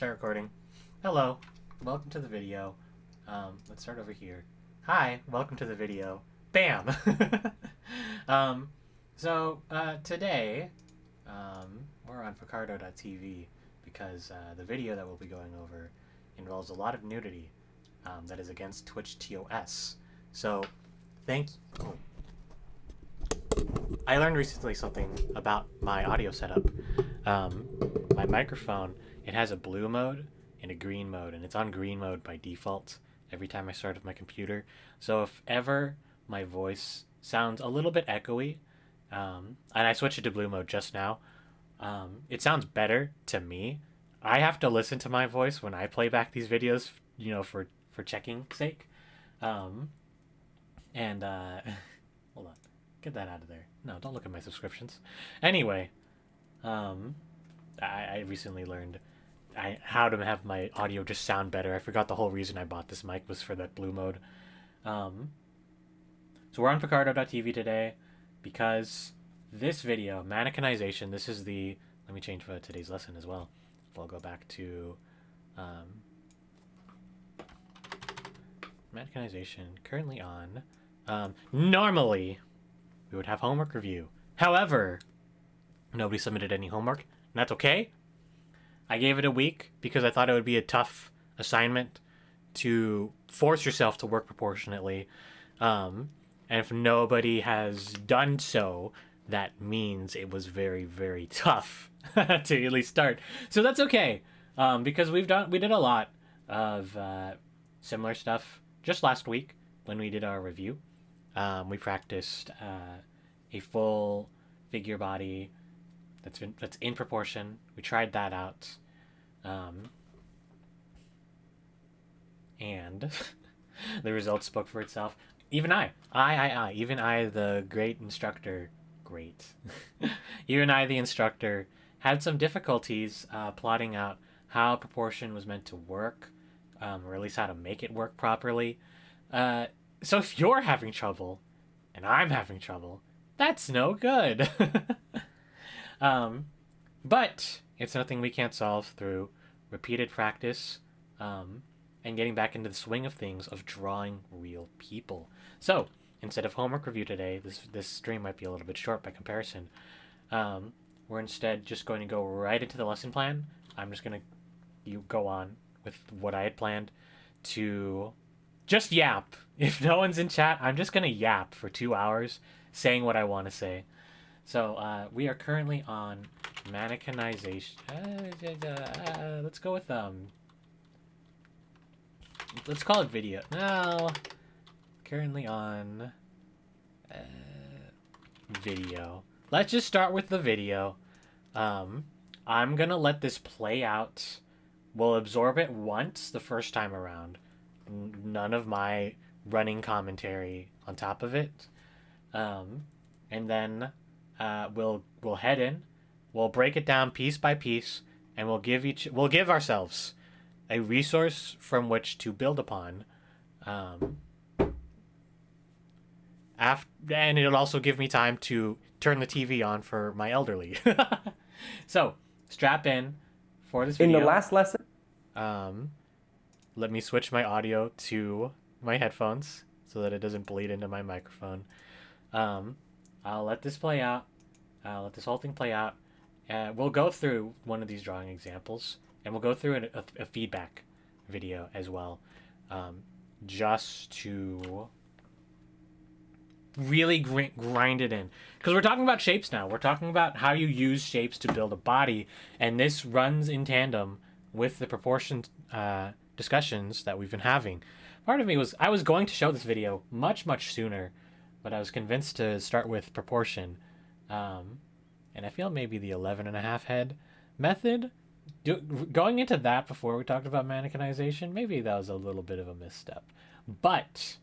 start recording. Hello, welcome to the video. Let's start over here. Hi, welcome to the video. Bam! Today, we're on Picardo.tv because the video that we'll be going over involves a lot of nudity that is against Twitch TOS. So, I learned recently something about my audio setup. My microphone, it has a blue mode and a green mode, and it's on green mode by default every time I start up my computer. So if ever my voice sounds a little bit echoey, and I switched it to blue mode just now, it sounds better to me. I have to listen to my voice when I play back these videos, for checking sake. Hold on. Get that out of there. No, don't look at my subscriptions. Anyway, I recently learned how to have my audio just sound better. I forgot the whole reason I bought this mic was for that blue mode. So we're on Picardo.tv today because this video, Mannequinization, this is the... Let me change for today's lesson as well. I'll go back to... Mannequinization, currently on... normally, we would have homework review. However, nobody submitted any homework, and that's okay. I gave it a week because I thought it would be a tough assignment to force yourself to work proportionately. And if nobody has done so, that means it was very, very tough to at least start. So that's okay, because we did a lot of similar stuff just last week when we did our review. We practiced a full figure body that's in proportion. We tried that out, and the results spoke for itself. Even I, the great instructor, even I, the instructor, had some difficulties plotting out how proportion was meant to work, or at least how to make it work properly. So if you're having trouble, and I'm having trouble, that's no good. But it's nothing we can't solve through repeated practice, and getting back into the swing of things of drawing real people. So instead of homework review today, this stream might be a little bit short by comparison. We're instead just going to go right into the lesson plan. I'm just going to go on with what I had planned to just yap. If no one's in chat, I'm just going to yap for 2 hours saying what I want to say. So we are currently on Mannequinization. Let's go with let's call it video. No, currently on video. Let's just start with the video. I'm gonna let this play out. We'll absorb it once the first time around. None of my running commentary on top of it. And then we'll head in. We'll break it down piece by piece, and we'll give ourselves a resource from which to build upon. And it'll also give me time to turn the TV on for my elderly. So strap in for this video. In the last lesson, let me switch my audio to my headphones so that it doesn't bleed into my microphone. I'll let this play out. I'll let this whole thing play out. We'll go through one of these drawing examples, and we'll go through a feedback video as well, just to really grind it in. Because we're talking about shapes now. We're talking about how you use shapes to build a body, and this runs in tandem with the proportion discussions that we've been having. Part of me I was going to show this video much, much sooner, but I was convinced to start with proportion. And I feel maybe the 11.5 head method, going into that before we talked about mannequinization, maybe that was a little bit of a misstep. But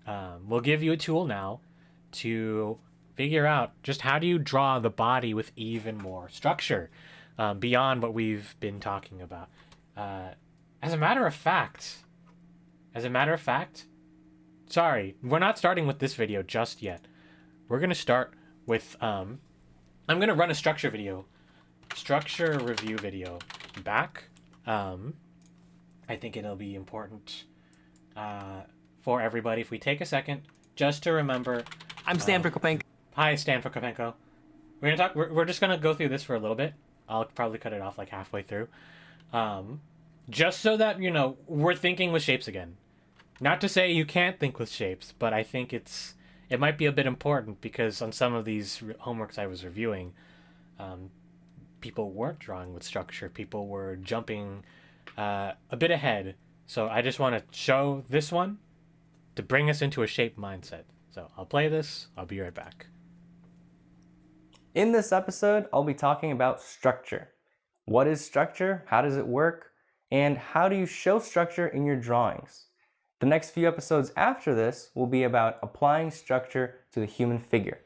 we'll give you a tool now to figure out just how do you draw the body with even more structure, beyond what we've been talking about. As a matter of fact, sorry, we're not starting with this video just yet. We're going to start with, I'm going to run a structure review video back I think it'll be important for everybody if we take a second just to remember. I'm Stan for Kopenko. Hi, Stan for Kopenko. We're gonna talk. We're just gonna go through this for a little bit. I'll probably cut it off like halfway through, just so that we're thinking with shapes again. Not to say you can't think with shapes, but I think it might be a bit important because on some of these homeworks I was reviewing, people weren't drawing with structure. People were jumping a bit ahead. So I just want to show this one to bring us into a shape mindset. So I'll play this. I'll be right back. In this episode, I'll be talking about structure. What is structure? How does it work? And how do you show structure in your drawings? The next few episodes after this will be about applying structure to the human figure.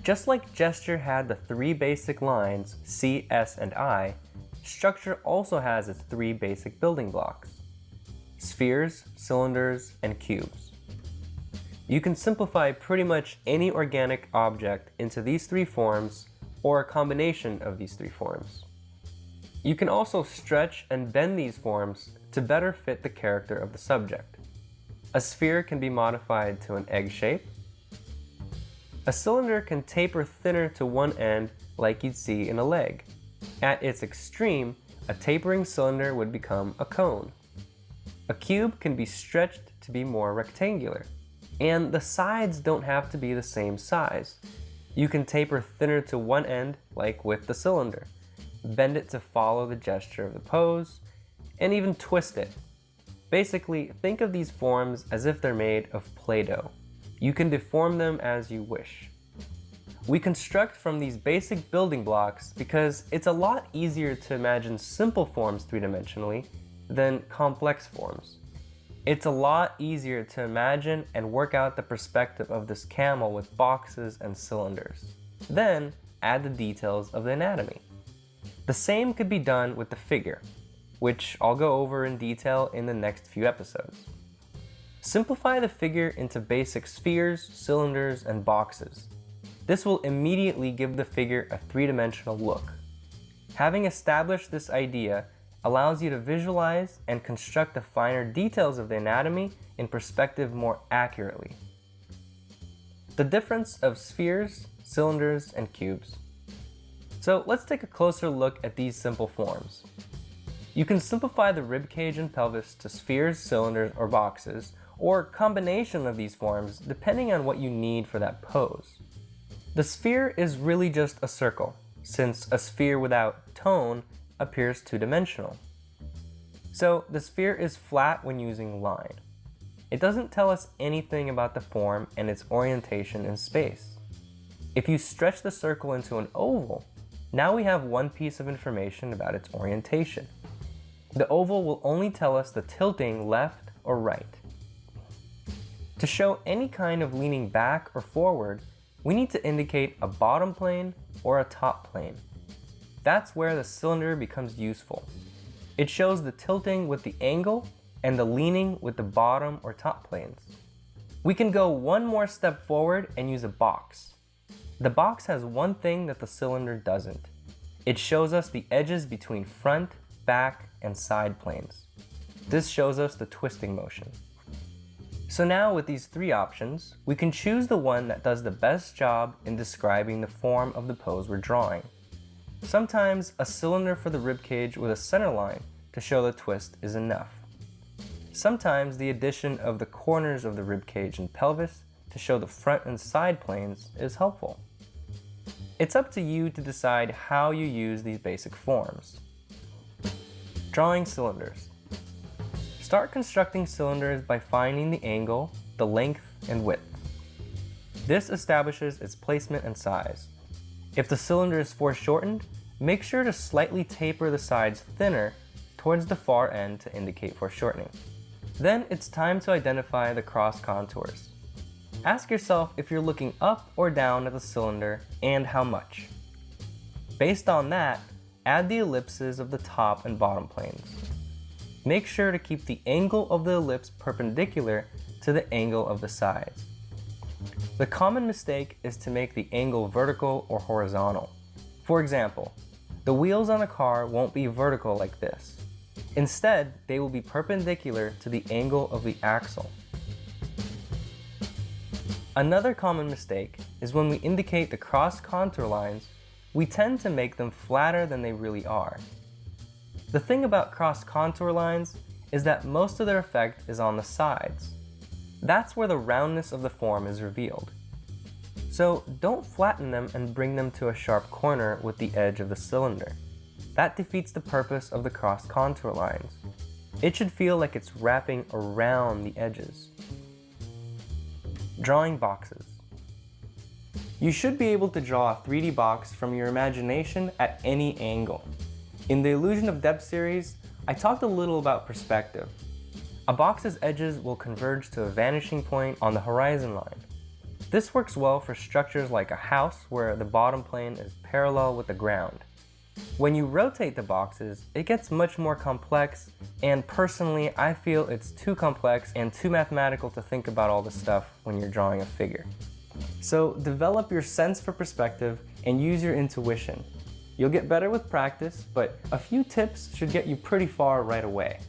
Just like gesture had the three basic lines, C, S, and I, structure also has its three basic building blocks: spheres, cylinders, and cubes. You can simplify pretty much any organic object into these three forms or a combination of these three forms. You can also stretch and bend these forms to better fit the character of the subject. A sphere can be modified to an egg shape. A cylinder can taper thinner to one end like you'd see in a leg. At its extreme, a tapering cylinder would become a cone. A cube can be stretched to be more rectangular. And the sides don't have to be the same size. You can taper thinner to one end like with the cylinder, bend it to follow the gesture of the pose, and even twist it. Basically, think of these forms as if they're made of Play-Doh. You can deform them as you wish. We construct from these basic building blocks because it's a lot easier to imagine simple forms three-dimensionally than complex forms. It's a lot easier to imagine and work out the perspective of this camel with boxes and cylinders. Then add the details of the anatomy. The same could be done with the figure, which I'll go over in detail in the next few episodes. Simplify the figure into basic spheres, cylinders, and boxes. This will immediately give the figure a three-dimensional look. Having established this idea allows you to visualize and construct the finer details of the anatomy in perspective more accurately. The difference of spheres, cylinders, and cubes. So let's take a closer look at these simple forms. You can simplify the rib cage and pelvis to spheres, cylinders, or boxes, or a combination of these forms depending on what you need for that pose. The sphere is really just a circle, since a sphere without tone appears two-dimensional. So the sphere is flat when using line. It doesn't tell us anything about the form and its orientation in space. If you stretch the circle into an oval, now we have one piece of information about its orientation. The oval will only tell us the tilting left or right. To show any kind of leaning back or forward, we need to indicate a bottom plane or a top plane. That's where the cylinder becomes useful. It shows the tilting with the angle and the leaning with the bottom or top planes. We can go one more step forward and use a box. The box has one thing that the cylinder doesn't. It shows us the edges between front, back, and side planes. This shows us the twisting motion. So now with these three options, we can choose the one that does the best job in describing the form of the pose we're drawing. Sometimes a cylinder for the ribcage with a center line to show the twist is enough. Sometimes the addition of the corners of the ribcage and pelvis to show the front and side planes is helpful. It's up to you to decide how you use these basic forms. Drawing cylinders. Start constructing cylinders by finding the angle, the length, and width. This establishes its placement and size. If the cylinder is foreshortened, make sure to slightly taper the sides thinner towards the far end to indicate foreshortening. Then it's time to identify the cross contours. Ask yourself if you're looking up or down at the cylinder and how much. Based on that, add the ellipses of the top and bottom planes. Make sure to keep the angle of the ellipse perpendicular to the angle of the sides. The common mistake is to make the angle vertical or horizontal. For example, the wheels on a car won't be vertical like this. Instead, they will be perpendicular to the angle of the axle. Another common mistake is when we indicate the cross contour lines, we tend to make them flatter than they really are. The thing about cross contour lines is that most of their effect is on the sides. That's where the roundness of the form is revealed. So don't flatten them and bring them to a sharp corner with the edge of the cylinder. That defeats the purpose of the cross contour lines. It should feel like it's wrapping around the edges. Drawing boxes. You should be able to draw a 3D box from your imagination at any angle. In the Illusion of Depth series, I talked a little about perspective. A box's edges will converge to a vanishing point on the horizon line. This works well for structures like a house where the bottom plane is parallel with the ground. When you rotate the boxes, it gets much more complex, and personally, I feel it's too complex and too mathematical to think about all this stuff when you're drawing a figure. So develop your sense for perspective and use your intuition. You'll get better with practice, but a few tips should get you pretty far right away.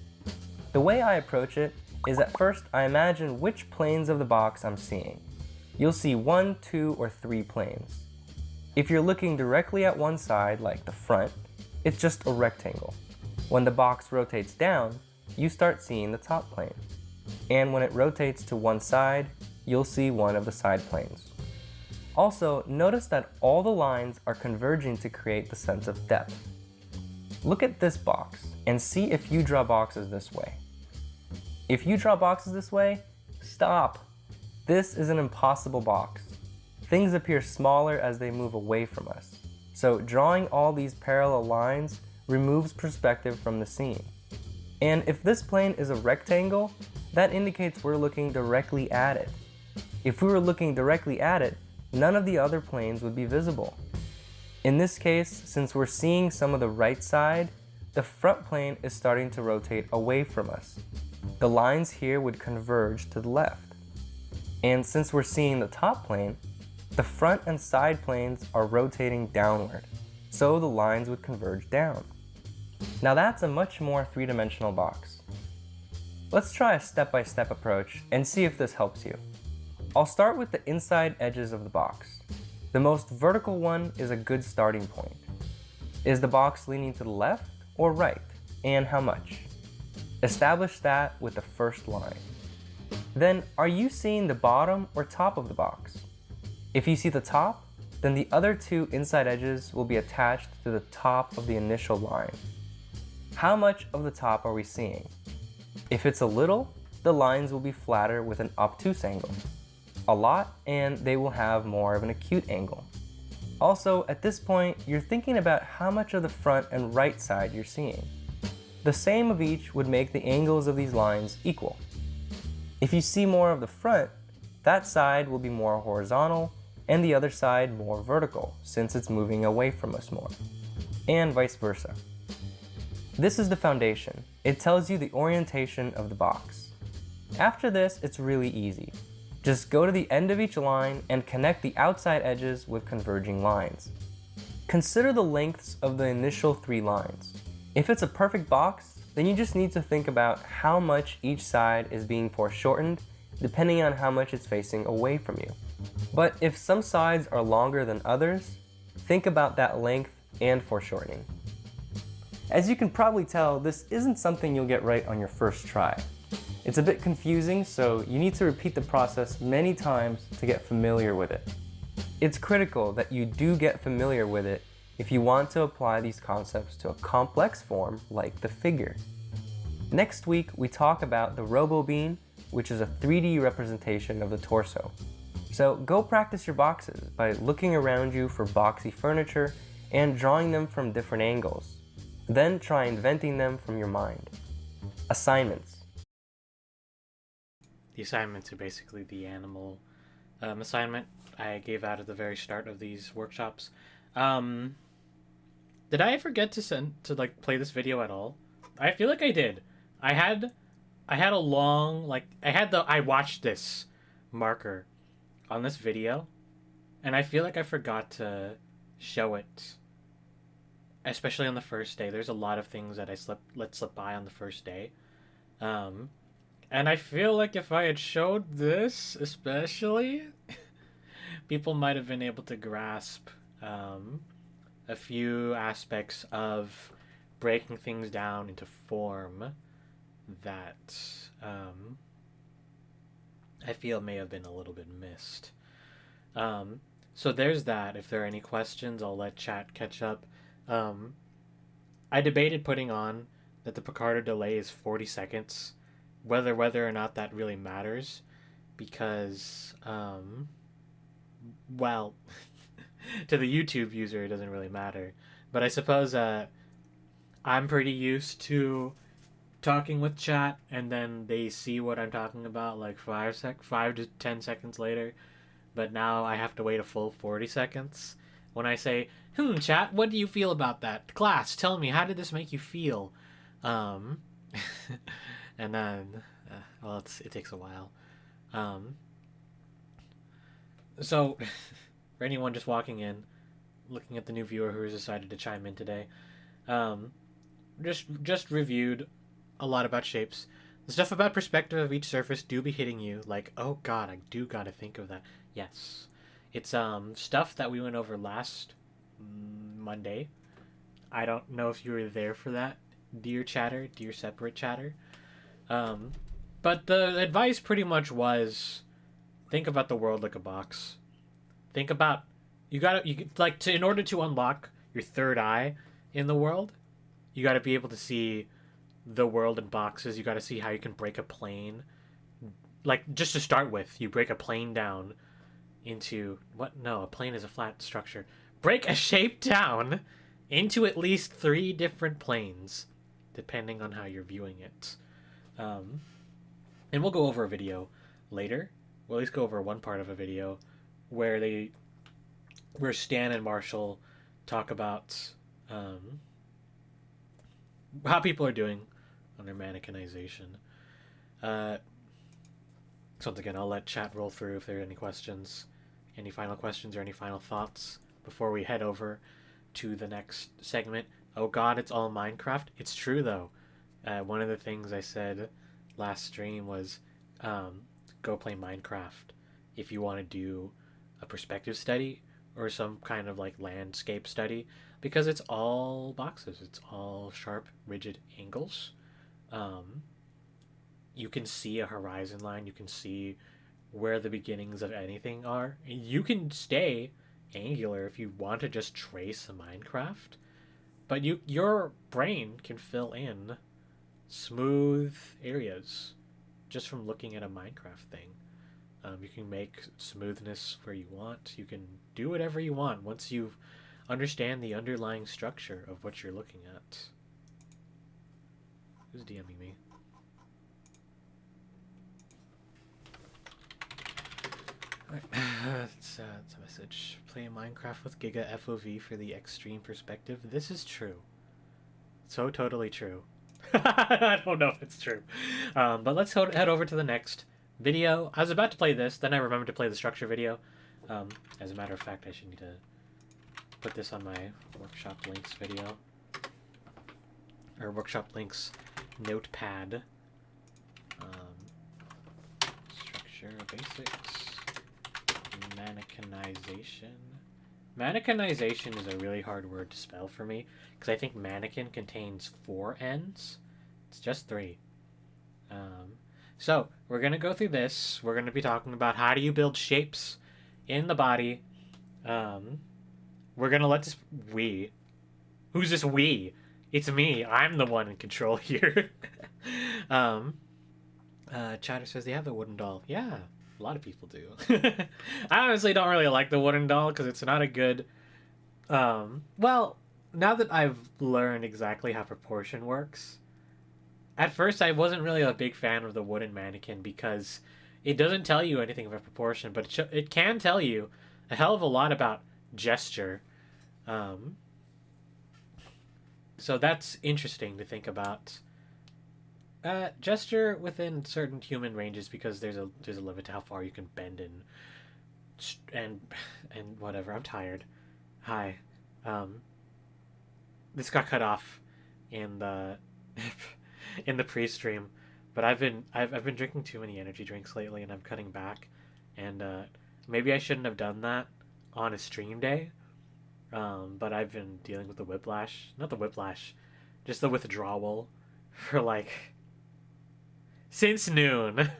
The way I approach it is at first I imagine which planes of the box I'm seeing. You'll see 1, 2, or 3 planes. If you're looking directly at one side, like the front, it's just a rectangle. When the box rotates down, you start seeing the top plane. And when it rotates to one side, you'll see one of the side planes. Also, notice that all the lines are converging to create the sense of depth. Look at this box and see if you draw boxes this way. If you draw boxes this way, stop. This is an impossible box. Things appear smaller as they move away from us. So drawing all these parallel lines removes perspective from the scene. And if this plane is a rectangle, that indicates we're looking directly at it. If we were looking directly at it, none of the other planes would be visible. In this case, since we're seeing some of the right side, the front plane is starting to rotate away from us. The lines here would converge to the left. And since we're seeing the top plane, the front and side planes are rotating downward, so the lines would converge down. Now that's a much more three-dimensional box. Let's try a step-by-step approach and see if this helps you. I'll start with the inside edges of the box. The most vertical one is a good starting point. Is the box leaning to the left or right, and how much? Establish that with the first line. Then, are you seeing the bottom or top of the box? If you see the top, then the other two inside edges will be attached to the top of the initial line. How much of the top are we seeing? If it's a little, the lines will be flatter with an obtuse angle. A lot, and they will have more of an acute angle. Also, at this point, you're thinking about how much of the front and right side you're seeing. The same of each would make the angles of these lines equal. If you see more of the front, that side will be more horizontal, and the other side more vertical, since it's moving away from us more, and vice versa. This is the foundation. It tells you the orientation of the box. After this, it's really easy. Just go to the end of each line and connect the outside edges with converging lines. Consider the lengths of the initial 3 lines. If it's a perfect box, then you just need to think about how much each side is being foreshortened depending on how much it's facing away from you. But if some sides are longer than others, think about that length and foreshortening. As you can probably tell, this isn't something you'll get right on your first try. It's a bit confusing, so you need to repeat the process many times to get familiar with it. It's critical that you do get familiar with it if you want to apply these concepts to a complex form like the figure. Next week, we talk about the robo-bean, which is a 3D representation of the torso. So go practice your boxes by looking around you for boxy furniture and drawing them from different angles. Then try inventing them from your mind. Assignments. The assignments are basically the animal assignment I gave out at the very start of these workshops. Did I forget to play this video at all? I feel like I did. I had a long, like, I watched this marker on this video, and I feel like I forgot to show it, especially on the first day. There's a lot of things that I let slip by on the first day. Um, and I feel like if I had showed this, especially, people might have been able to grasp a few aspects of breaking things down into form that I feel may have been a little bit missed. So there's that. If there are any questions, I'll let chat catch up. I debated putting on that the Picardo delay is 40 seconds, whether or not that really matters, because, well, to the YouTube user, it doesn't really matter. But I suppose I'm pretty used to talking with chat, and then they see what I'm talking about like 5 to 10 seconds later. But now I have to wait a full 40 seconds when I say, chat, what do you feel about that? Class, tell me, how did this make you feel? Um, and then, well, it takes a while. So, for anyone just walking in, looking at the new viewer who has decided to chime in today, just reviewed a lot about shapes. The stuff about perspective of each surface do be hitting you, like, oh god, I do gotta think of that. Yes. It's stuff that we went over last Monday. I don't know if you were there for that, dear separate chatter. But the advice pretty much was, think about the world like a box. Think about, in order to unlock your third eye in the world, you gotta be able to see the world in boxes. You gotta see how you can break a plane. Like, just to start with, you break a plane down into, what? No, a plane is a flat structure. Break a shape down into at least 3 different planes, depending on how you're viewing it. And we'll go over a video later. We'll at least go over one part of a video where Stan and Marshall talk about how people are doing on their mannequinization. So once again, I'll let chat roll through if there are any questions. Any final questions or any final thoughts before we head over to the next segment? Oh god, it's all Minecraft. It's true though. One of the things I said last stream was go play Minecraft if you want to do a perspective study or some kind of like landscape study, because it's all boxes. It's all sharp, rigid angles. You can see a horizon line. You can see where the beginnings of anything are. You can stay angular if you want to just trace a Minecraft, but your brain can fill in smooth areas just from looking at a Minecraft thing. You can make smoothness where you want. You can do whatever you want once you understand the underlying structure of what you're looking at. Who's DMing me? It's a message. Play Minecraft with Giga FOV for the extreme perspective. This is true. So totally true. I don't know if it's true. But let's head over to the next video. I was about to play this, then I remembered to play the structure video. As a matter of fact, I should need to put this on my workshop links video. Or workshop links notepad. Structure basics. Mannequinization. Mannequinization is a really hard word to spell for me, because I think mannequin contains 4 N's. It's just 3. So, we're going to go through this. We're going to be talking about how do you build shapes in the body. We're going to let this... We? Who's this we? It's me. I'm the one in control here. Chatter says they have the wooden doll. Yeah. A lot of people do. I honestly don't really like the wooden doll because it's not a good... well, now that I've learned exactly how proportion works, at first I wasn't really a big fan of the wooden mannequin because it doesn't tell you anything about proportion, but it can tell you a hell of a lot about gesture. So that's interesting to think about. Gesture within certain human ranges because there's a limit to how far you can bend and whatever. I'm tired. Hi. This got cut off in the in the pre-stream, but I've been drinking too many energy drinks lately, and I'm cutting back. And maybe I shouldn't have done that on a stream day. But I've been dealing with the whiplash, not the whiplash, just the withdrawal for like since noon.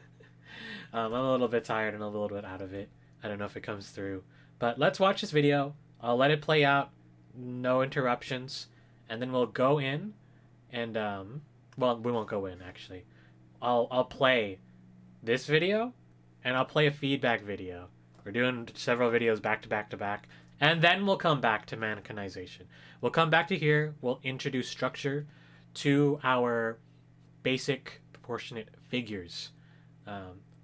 I'm a little bit tired and a little bit out of it. I don't know if it comes through, but let's watch this video. I'll let it play out, no interruptions, and then we'll go in, and well, we won't go in actually. I'll play this video, and I'll play a feedback video. We're doing several videos back to back to back, and then we'll come back to mannequinization. We'll come back to here. We'll introduce structure to our basic proportionate figures.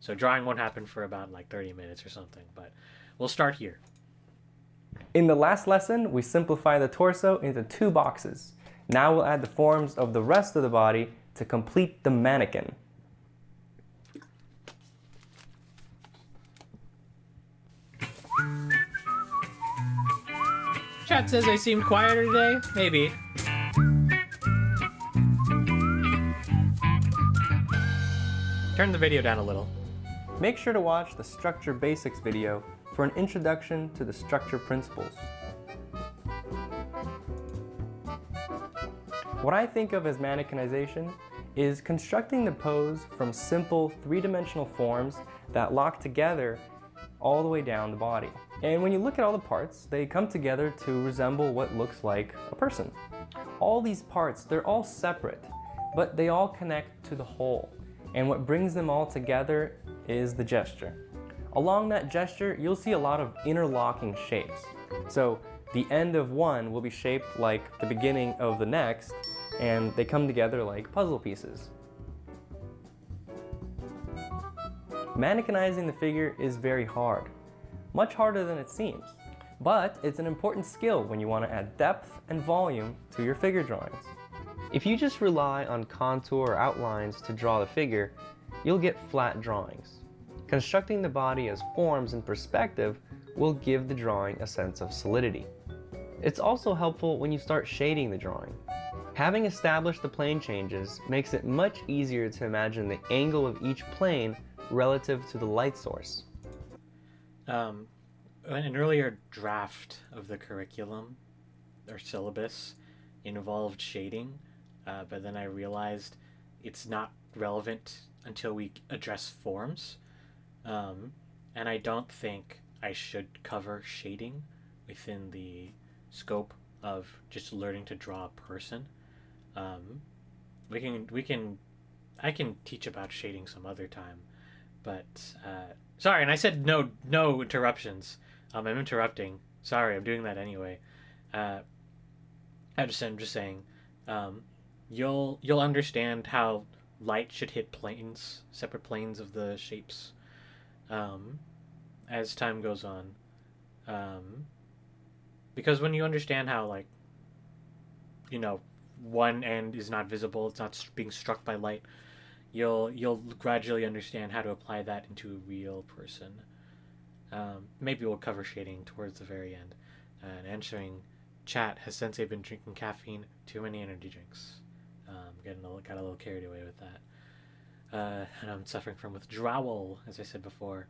So drawing won't happen for about like 30 minutes or something, but we'll start here. In the last lesson, we simplified the torso into 2 boxes. Now we'll add the forms of the rest of the body to complete the mannequin. Chat says I seemed quieter today. Maybe. Turn the video down a little. Make sure to watch the Structure Basics video for an introduction to the structure principles. What I think of as mannequinization is constructing the pose from simple 3-dimensional forms that lock together all the way down the body. And when you look at all the parts, they come together to resemble what looks like a person. All these parts, they're all separate, but they all connect to the whole. And what brings them all together is the gesture. Along that gesture, you'll see a lot of interlocking shapes. So the end of one will be shaped like the beginning of the next, and they come together like puzzle pieces. Mannequinizing the figure is very hard, much harder than it seems. But it's an important skill when you want to add depth and volume to your figure drawings. If you just rely on contour or outlines to draw the figure, you'll get flat drawings. Constructing the body as forms in perspective will give the drawing a sense of solidity. It's also helpful when you start shading the drawing. Having established the plane changes makes it much easier to imagine the angle of each plane relative to the light source. An earlier draft of the curriculum or syllabus involved shading, but then I realized it's not relevant until we address forms. And I don't think I should cover shading within the scope of just learning to draw a person. I can teach about shading some other time, but sorry. And I said no interruptions. I'm interrupting. Sorry, I'm doing that anyway. I'm just saying. You'll understand how light should hit planes, separate planes of the shapes, as time goes on. Because when you understand how, like, one end is not visible, it's not being struck by light, you'll gradually understand how to apply that into a real person. Maybe we'll cover shading towards the very end. And answering chat, has Sensei been drinking caffeine? Too many energy drinks. Got a little carried away with that. And I'm suffering from withdrawal, as I said before.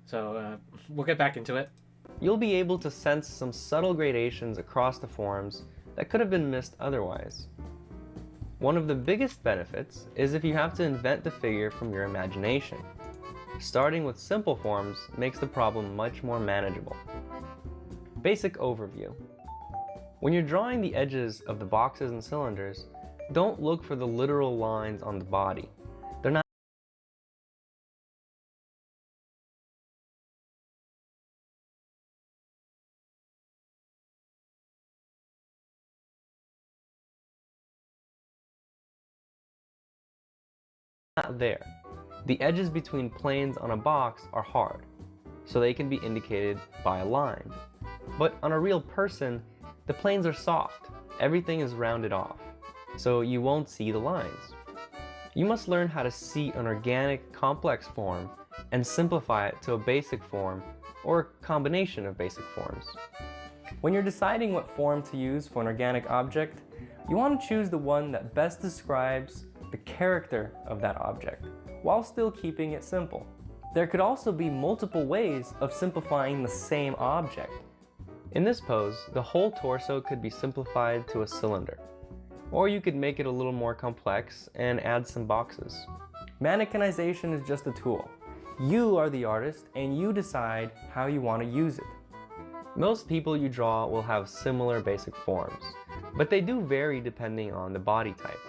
So we'll get back into it. You'll be able to sense some subtle gradations across the forms that could have been missed otherwise. One of the biggest benefits is if you have to invent the figure from your imagination. Starting with simple forms makes the problem much more manageable. Basic overview. When you're drawing the edges of the boxes and cylinders, don't look for the literal lines on the body. They're not there. The edges between planes on a box are hard, so they can be indicated by a line. But on a real person, the planes are soft. Everything is rounded off, so you won't see the lines. You must learn how to see an organic, complex form and simplify it to a basic form or a combination of basic forms. When you're deciding what form to use for an organic object, you want to choose the one that best describes the character of that object, while still keeping it simple. There could also be multiple ways of simplifying the same object. In this pose, the whole torso could be simplified to a cylinder. Or you could make it a little more complex and add some boxes. Mannequinization is just a tool. You are the artist and you decide how you want to use it. Most people you draw will have similar basic forms, but they do vary depending on the body type.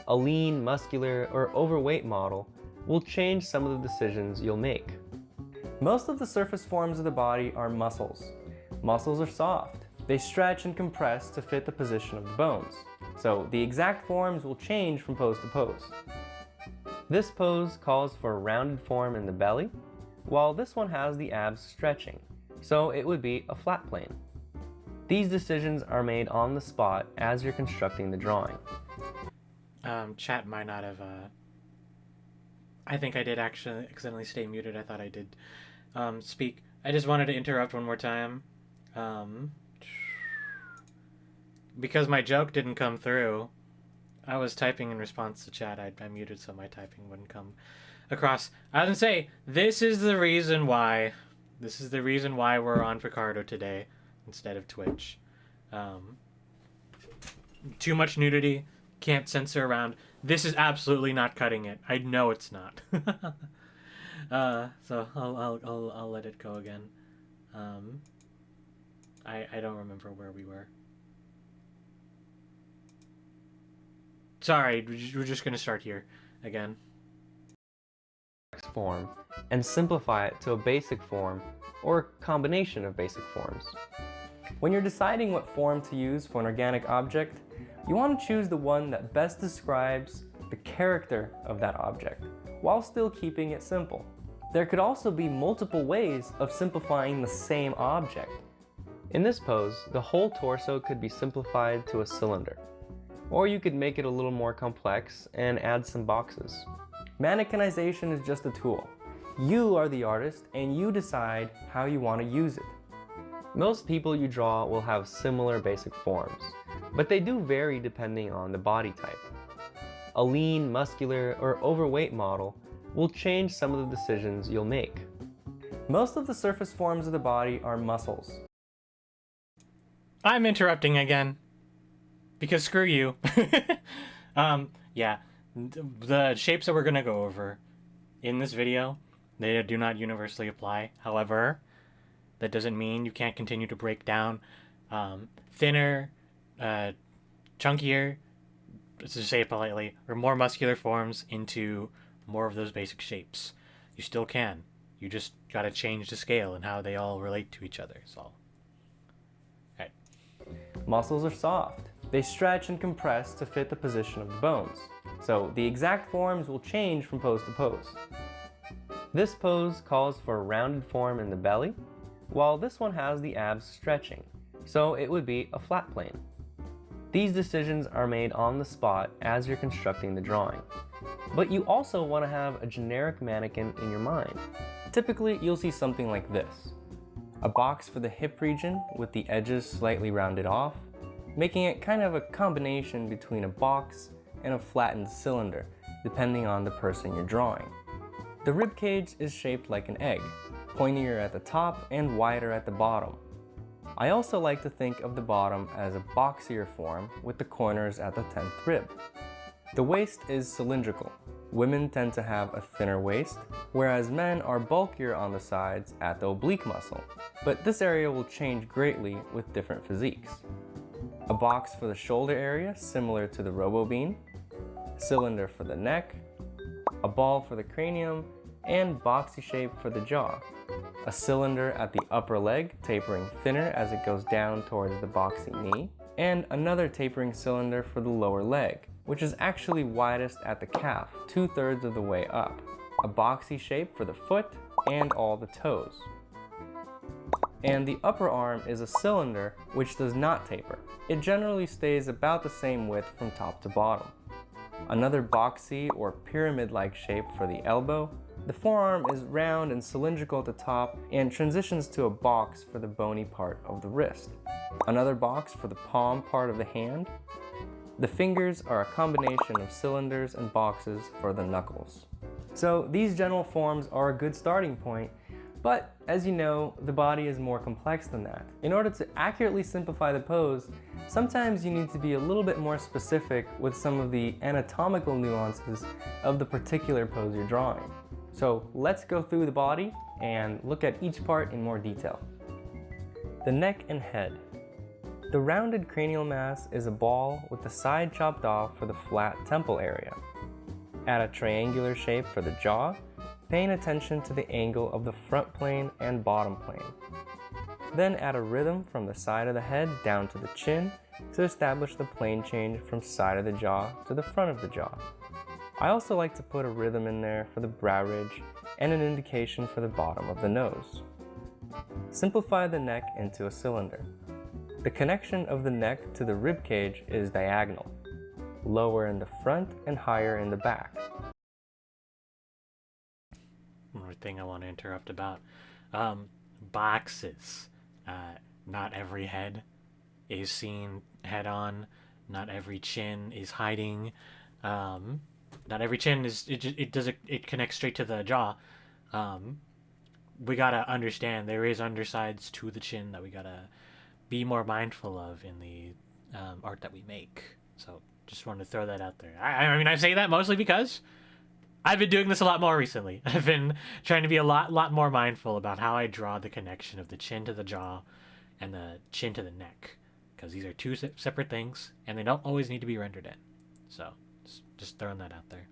A lean, muscular, or overweight model will change some of the decisions you'll make. Most of the surface forms of the body are muscles. Muscles are soft. They stretch and compress to fit the position of the bones. So the exact forms will change from pose to pose. This pose calls for a rounded form in the belly, while this one has the abs stretching, so it would be a flat plane. These decisions are made on the spot as you're constructing the drawing. Chat might not have, I think I did actually accidentally stay muted. I thought I did speak. I just wanted to interrupt one more time. Because my joke didn't come through, I was typing in response to chat. I muted so my typing wouldn't come across. I was gonna say, this is the reason why we're on Picardo today instead of Twitch. Too much nudity, can't censor around. This is absolutely not cutting it. I know it's not. So I'll let it go again. I don't remember where we were. Sorry, we're just gonna start here again. Form and simplify it to a basic form or a combination of basic forms. When you're deciding what form to use for an organic object, you want to choose the one that best describes the character of that object, while still keeping it simple. There could also be multiple ways of simplifying the same object. In this pose, the whole torso could be simplified to a cylinder. Or you could make it a little more complex and add some boxes. Mannequinization is just a tool. You are the artist and you decide how you want to use it. Most people you draw will have similar basic forms, but they do vary depending on the body type. A lean, muscular, or overweight model will change some of the decisions you'll make. Most of the surface forms of the body are muscles. I'm interrupting again. Because screw you. Yeah. The shapes that we're going to go over in this video, they do not universally apply. However, that doesn't mean you can't continue to break down thinner, chunkier, to say it politely, or more muscular forms into more of those basic shapes. You still can. You just got to change the scale and how they all relate to each other. So, right. Muscles are soft. They stretch and compress to fit the position of the bones. So the exact forms will change from pose to pose. This pose calls for a rounded form in the belly, while this one has the abs stretching, so it would be a flat plane. These decisions are made on the spot as you're constructing the drawing. But you also want to have a generic mannequin in your mind. Typically, you'll see something like this. A box for the hip region with the edges slightly rounded off, making it kind of a combination between a box and a flattened cylinder, depending on the person you're drawing. The rib cage is shaped like an egg, pointier at the top and wider at the bottom. I also like to think of the bottom as a boxier form with the corners at the 10th rib. The waist is cylindrical. Women tend to have a thinner waist, whereas men are bulkier on the sides at the oblique muscle, but this area will change greatly with different physiques. A box for the shoulder area similar to the robo bean, cylinder for the neck, a ball for the cranium, and boxy shape for the jaw. A cylinder at the upper leg, tapering thinner as it goes down towards the boxy knee, and another tapering cylinder for the lower leg, which is actually widest at the calf, 2/3 of the way up. A boxy shape for the foot and all the toes. And the upper arm is a cylinder which does not taper. It generally stays about the same width from top to bottom. Another boxy or pyramid-like shape for the elbow. The forearm is round and cylindrical at the top and transitions to a box for the bony part of the wrist. Another box for the palm part of the hand. The fingers are a combination of cylinders and boxes for the knuckles. So these general forms are a good starting point, but as you know, the body is more complex than that. In order to accurately simplify the pose, sometimes you need to be a little bit more specific with some of the anatomical nuances of the particular pose you're drawing. So let's go through the body and look at each part in more detail. The neck and head. The rounded cranial mass is a ball with the side chopped off for the flat temple area. Add a triangular shape for the jaw, paying attention to the angle of the front plane and bottom plane. Then add a rhythm from the side of the head down to the chin to establish the plane change from side of the jaw to the front of the jaw. I also like to put a rhythm in there for the brow ridge and an indication for the bottom of the nose. Simplify the neck into a cylinder. The connection of the neck to the rib cage is diagonal, lower in the front and higher in the back. One more thing I want to interrupt about. Boxes. Not every head is seen head on. Not every chin is hiding. Not every chin is, it connects straight to the jaw. We gotta understand there is undersides to the chin that we gotta be more mindful of in the art that we make. So just wanted to throw that out there. I mean, I say that mostly because I've been doing this a lot more recently. I've been trying to be a lot more mindful about how I draw the connection of the chin to the jaw and the chin to the neck, because these are two separate things and they don't always need to be rendered in. So just throwing that out there.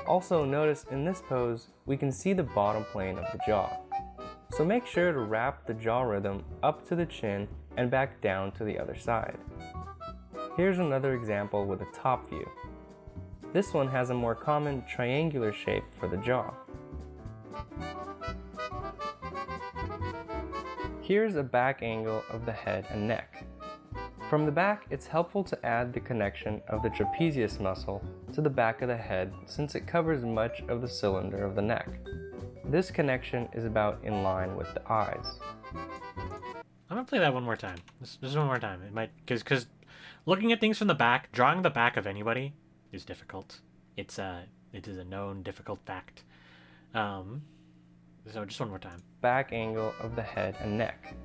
Also notice in this pose, we can see the bottom plane of the jaw. So make sure to wrap the jaw rhythm up to the chin and back down to the other side. Here's another example with a top view. This one has a more common triangular shape for the jaw. Here's a back angle of the head and neck. From the back, it's helpful to add the connection of the trapezius muscle to the back of the head since it covers much of the cylinder of the neck. This connection is about in line with the eyes. I'm gonna play that one more time. Just one more time. It might, because looking at things from the back, drawing the back of anybody is difficult. It is a known difficult fact. So just one more time. Back angle of the head and neck.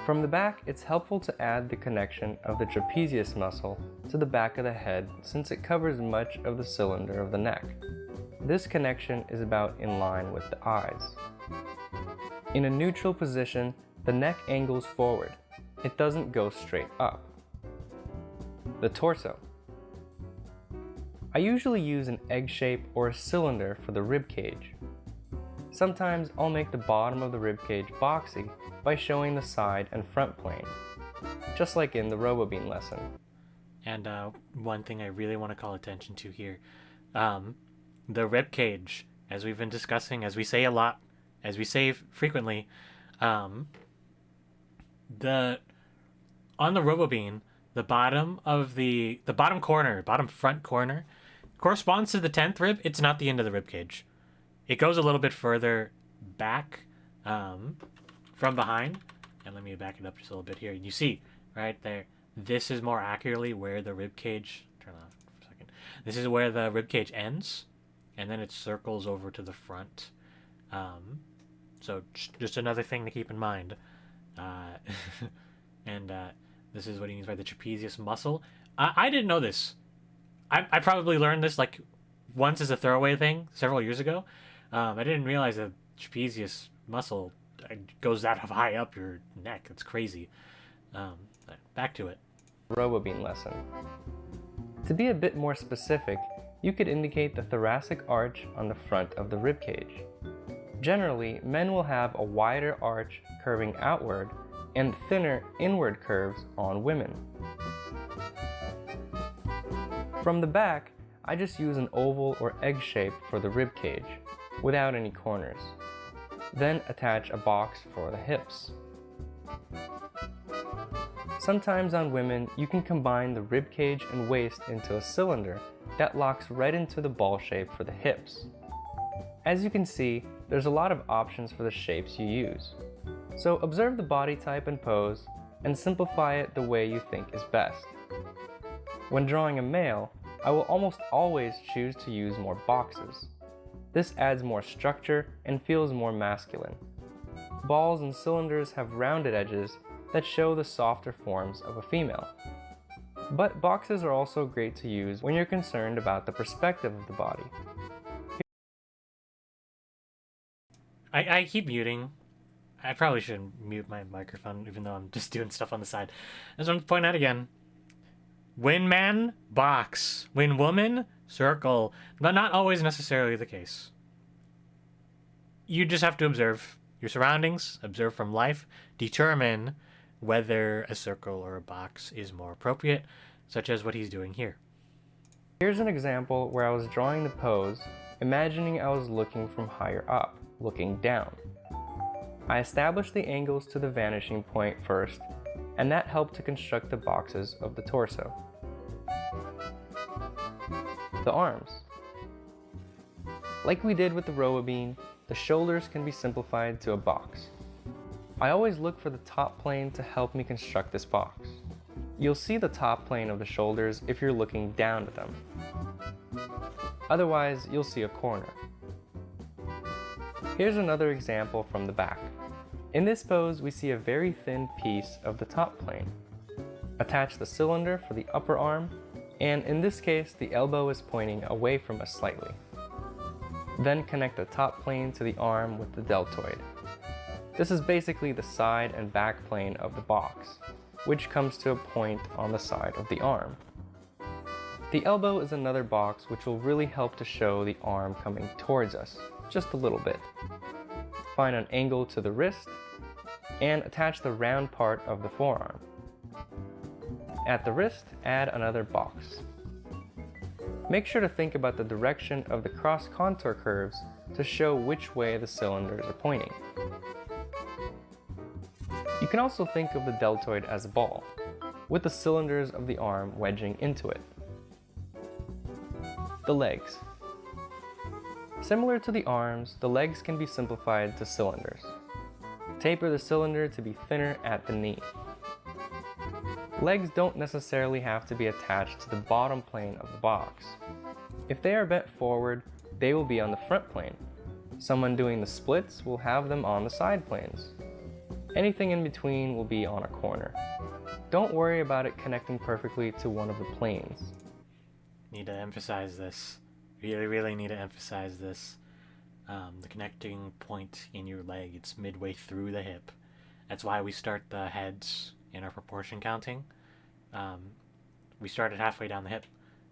From the back, it's helpful to add the connection of the trapezius muscle to the back of the head since it covers much of the cylinder of the neck. This connection is about in line with the eyes. In a neutral position, the neck angles forward. It doesn't go straight up. The torso. I usually use an egg shape or a cylinder for the rib cage. Sometimes I'll make the bottom of the rib cage boxy by showing the side and front plane, just like in the RoboBean lesson. And one thing I really want to call attention to here, the rib cage, as we've been discussing, as we say a lot, as we say frequently, on the RoboBean, the bottom front corner corresponds to the 10th rib. It's not the end of the rib cage. It goes a little bit further back from behind. And let me back it up just a little bit here. You see right there, this is more accurately where the rib cage, turn off for a second. This is where the rib cage ends, and then it circles over to the front. So just another thing to keep in mind. And this is what he means by the trapezius muscle. I didn't know this. I probably learned this like once as a throwaway thing several years ago. I didn't realize that trapezius muscle goes that high up your neck. It's crazy. Back to it. RoboBean lesson. To be a bit more specific, you could indicate the thoracic arch on the front of the rib cage. Generally, men will have a wider arch curving outward and thinner inward curves on women. From the back, I just use an oval or egg shape for the rib cage, without any corners. Then attach a box for the hips. Sometimes on women, you can combine the ribcage and waist into a cylinder that locks right into the ball shape for the hips. As you can see, there's a lot of options for the shapes you use. So observe the body type and pose, and simplify it the way you think is best. When drawing a male, I will almost always choose to use more boxes. This adds more structure and feels more masculine. Balls and cylinders have rounded edges that show the softer forms of a female. But boxes are also great to use when you're concerned about the perspective of the body. I keep muting. I probably shouldn't mute my microphone, even though I'm just doing stuff on the side. I just want to point out again. When man, box. When woman, circle. But not always necessarily the case. You just have to observe your surroundings, observe from life, determine whether a circle or a box is more appropriate, such as what he's doing here. Here's an example where I was drawing the pose, imagining I was looking from higher up, looking down. I established the angles to the vanishing point first, and that helped to construct the boxes of the torso. The arms. Like we did with the rowa bean, the shoulders can be simplified to a box. I always look for the top plane to help me construct this box. You'll see the top plane of the shoulders if you're looking down at them. Otherwise, you'll see a corner. Here's another example from the back. In this pose, we see a very thin piece of the top plane. Attach the cylinder for the upper arm, and in this case, the elbow is pointing away from us slightly. Then connect the top plane to the arm with the deltoid. This is basically the side and back plane of the box, which comes to a point on the side of the arm. The elbow is another box which will really help to show the arm coming towards us, just a little bit. Find an angle to the wrist, and attach the round part of the forearm. At the wrist, add another box. Make sure to think about the direction of the cross contour curves to show which way the cylinders are pointing. You can also think of the deltoid as a ball, with the cylinders of the arm wedging into it. The legs. Similar to the arms, the legs can be simplified to cylinders. Taper the cylinder to be thinner at the knee. Legs don't necessarily have to be attached to the bottom plane of the box. If they are bent forward, they will be on the front plane. Someone doing the splits will have them on the side planes. Anything in between will be on a corner. Don't worry about it connecting perfectly to one of the planes. Need to emphasize this. Really need to emphasize this. The connecting point in your leg, it's midway through the hip. That's why we start the heads in our proportion counting. We started halfway down the hip.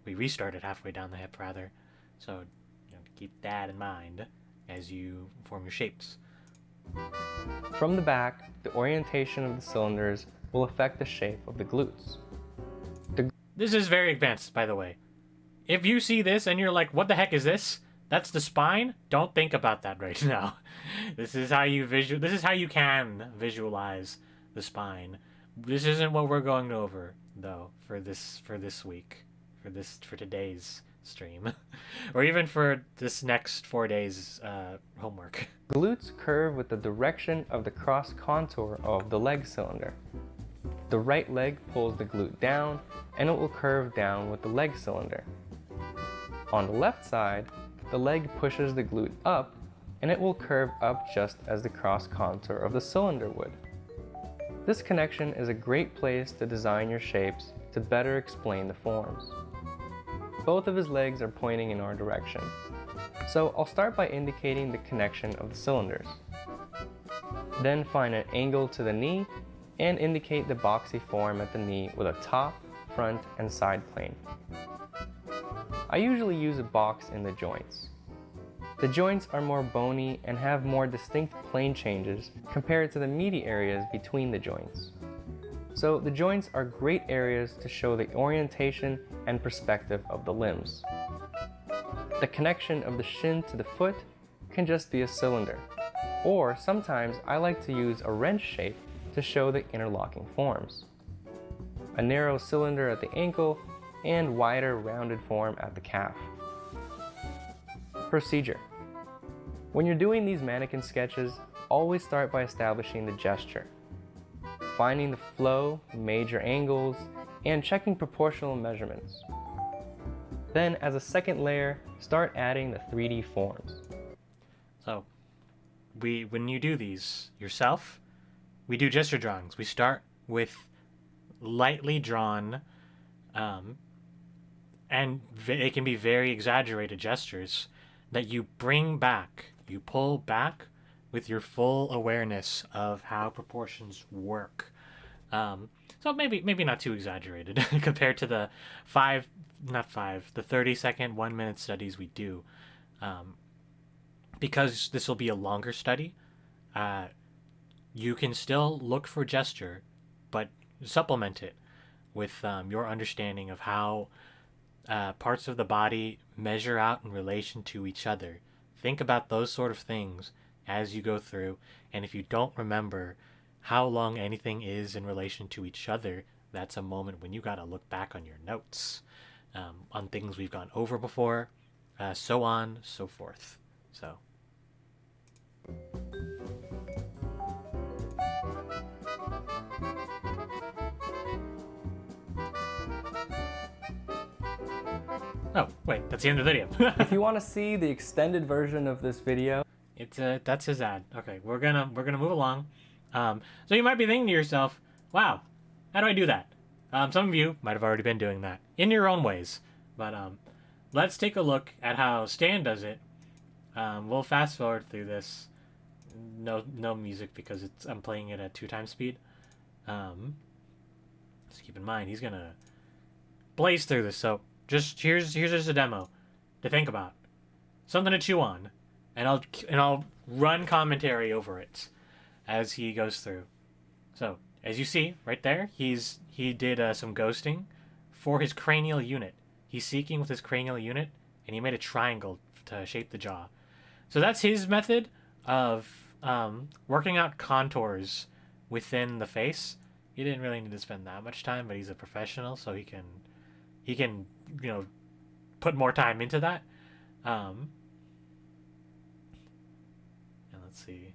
We restarted halfway down the hip, rather. So keep that in mind as you form your shapes. From the back, the orientation of the cylinders will affect the shape of the glutes. This is very advanced, by the way. If you see this and you're like, what the heck is this? That's the spine? Don't think about that right now. This is how you can visualize the spine. This isn't what we're going over, though, for this week, for today's stream, or even for this next 4 days homework. Glutes curve with the direction of the cross contour of the leg cylinder. The right leg pulls the glute down, and it will curve down with the leg cylinder. On the left side, the leg pushes the glute up, and it will curve up just as the cross contour of the cylinder would. This connection is a great place to design your shapes to better explain the forms. Both of his legs are pointing in our direction, so I'll start by indicating the connection of the cylinders. Then find an angle to the knee and indicate the boxy form at the knee with a top, front, and side plane. I usually use a box in the joints. The joints are more bony and have more distinct plane changes compared to the meaty areas between the joints. So the joints are great areas to show the orientation and perspective of the limbs. The connection of the shin to the foot can just be a cylinder, or sometimes I like to use a wrench shape to show the interlocking forms. a narrow cylinder at the ankle, and wider rounded form at the calf. Procedure. When you're doing these mannequin sketches, always start by establishing the gesture, finding the flow, major angles, and checking proportional measurements. Then, as a second layer, start adding the 3D forms. So, when you do these yourself, we do gesture drawings. We start with lightly drawn, and it can be very exaggerated gestures that you bring back, you pull back with your full awareness of how proportions work. So maybe not too exaggerated compared to the 30-second, 1-minute studies we do. Because this will be a longer study, you can still look for gesture, but supplement it with your understanding of how parts of the body measure out in relation to each other. Think about those sort of things as you go through, and if you don't remember how long anything is in relation to each other, that's a moment when you gotta look back on your notes on things we've gone over before, so on, so forth. So. Oh, wait, that's the end of the video. If you want to see the extended version of this video, that's his ad. Okay, we're gonna move along. So you might be thinking to yourself, wow, how do I do that? Some of you might have already been doing that in your own ways, but let's take a look at how Stan does it. We'll fast forward through this. No music because I'm playing it at 2x speed. Just keep in mind he's gonna blaze through this. So here's just a demo to think about, something to chew on, and I'll run commentary over it as he goes through. So as you see right there, he did some ghosting for his cranial unit. He's seeking with his cranial unit, and he made a triangle to shape the jaw. So that's his method of working out contours within the face. He didn't really need to spend that much time, but he's a professional, so he can put more time into that. And let's see.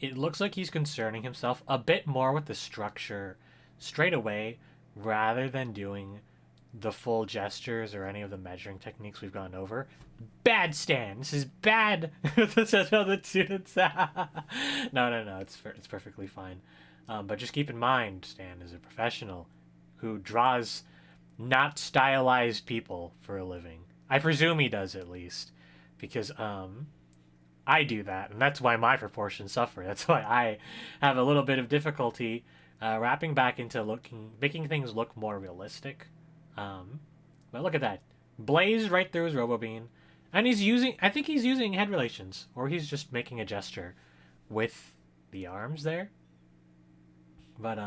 It looks like he's concerning himself a bit more with the structure straight away, rather than doing the full gestures or any of the measuring techniques we've gone over. Bad, Stan. This is bad. That's how the students. No. It's perfectly fine. But just keep in mind, Stan is a professional who draws not stylized people for a living. I presume he does, at least, because I do that, and that's why my proportions suffer. That's why I have a little bit of difficulty wrapping back into making things look more realistic. But look at that. Blazed right through his RoboBean. And I think he's using head relations, or he's just making a gesture with the arms there. But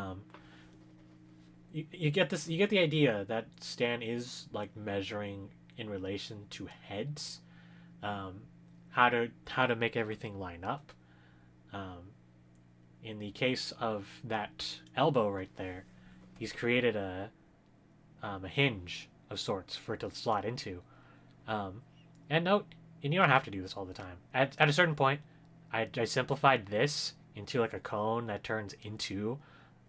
you get the idea that Stan is like measuring in relation to heads, how to make everything line up. In the case of that elbow right there, he's created a hinge of sorts for it to slot into. And note, and you don't have to do this all the time. At a certain point, I simplified this into like a cone that turns into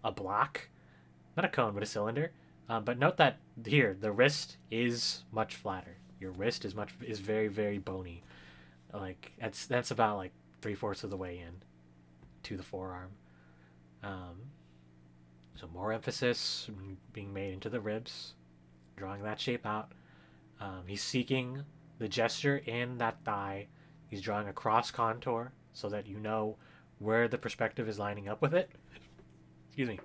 a block. Not a cone, but a cylinder. But note that here, the wrist is much flatter. Your wrist is very, very bony. Like that's about like 3/4 of the way in to the forearm. So more emphasis being made into the ribs, drawing that shape out. He's seeking the gesture in that thigh. He's drawing a cross contour so that you know where the perspective is lining up with it. Excuse me.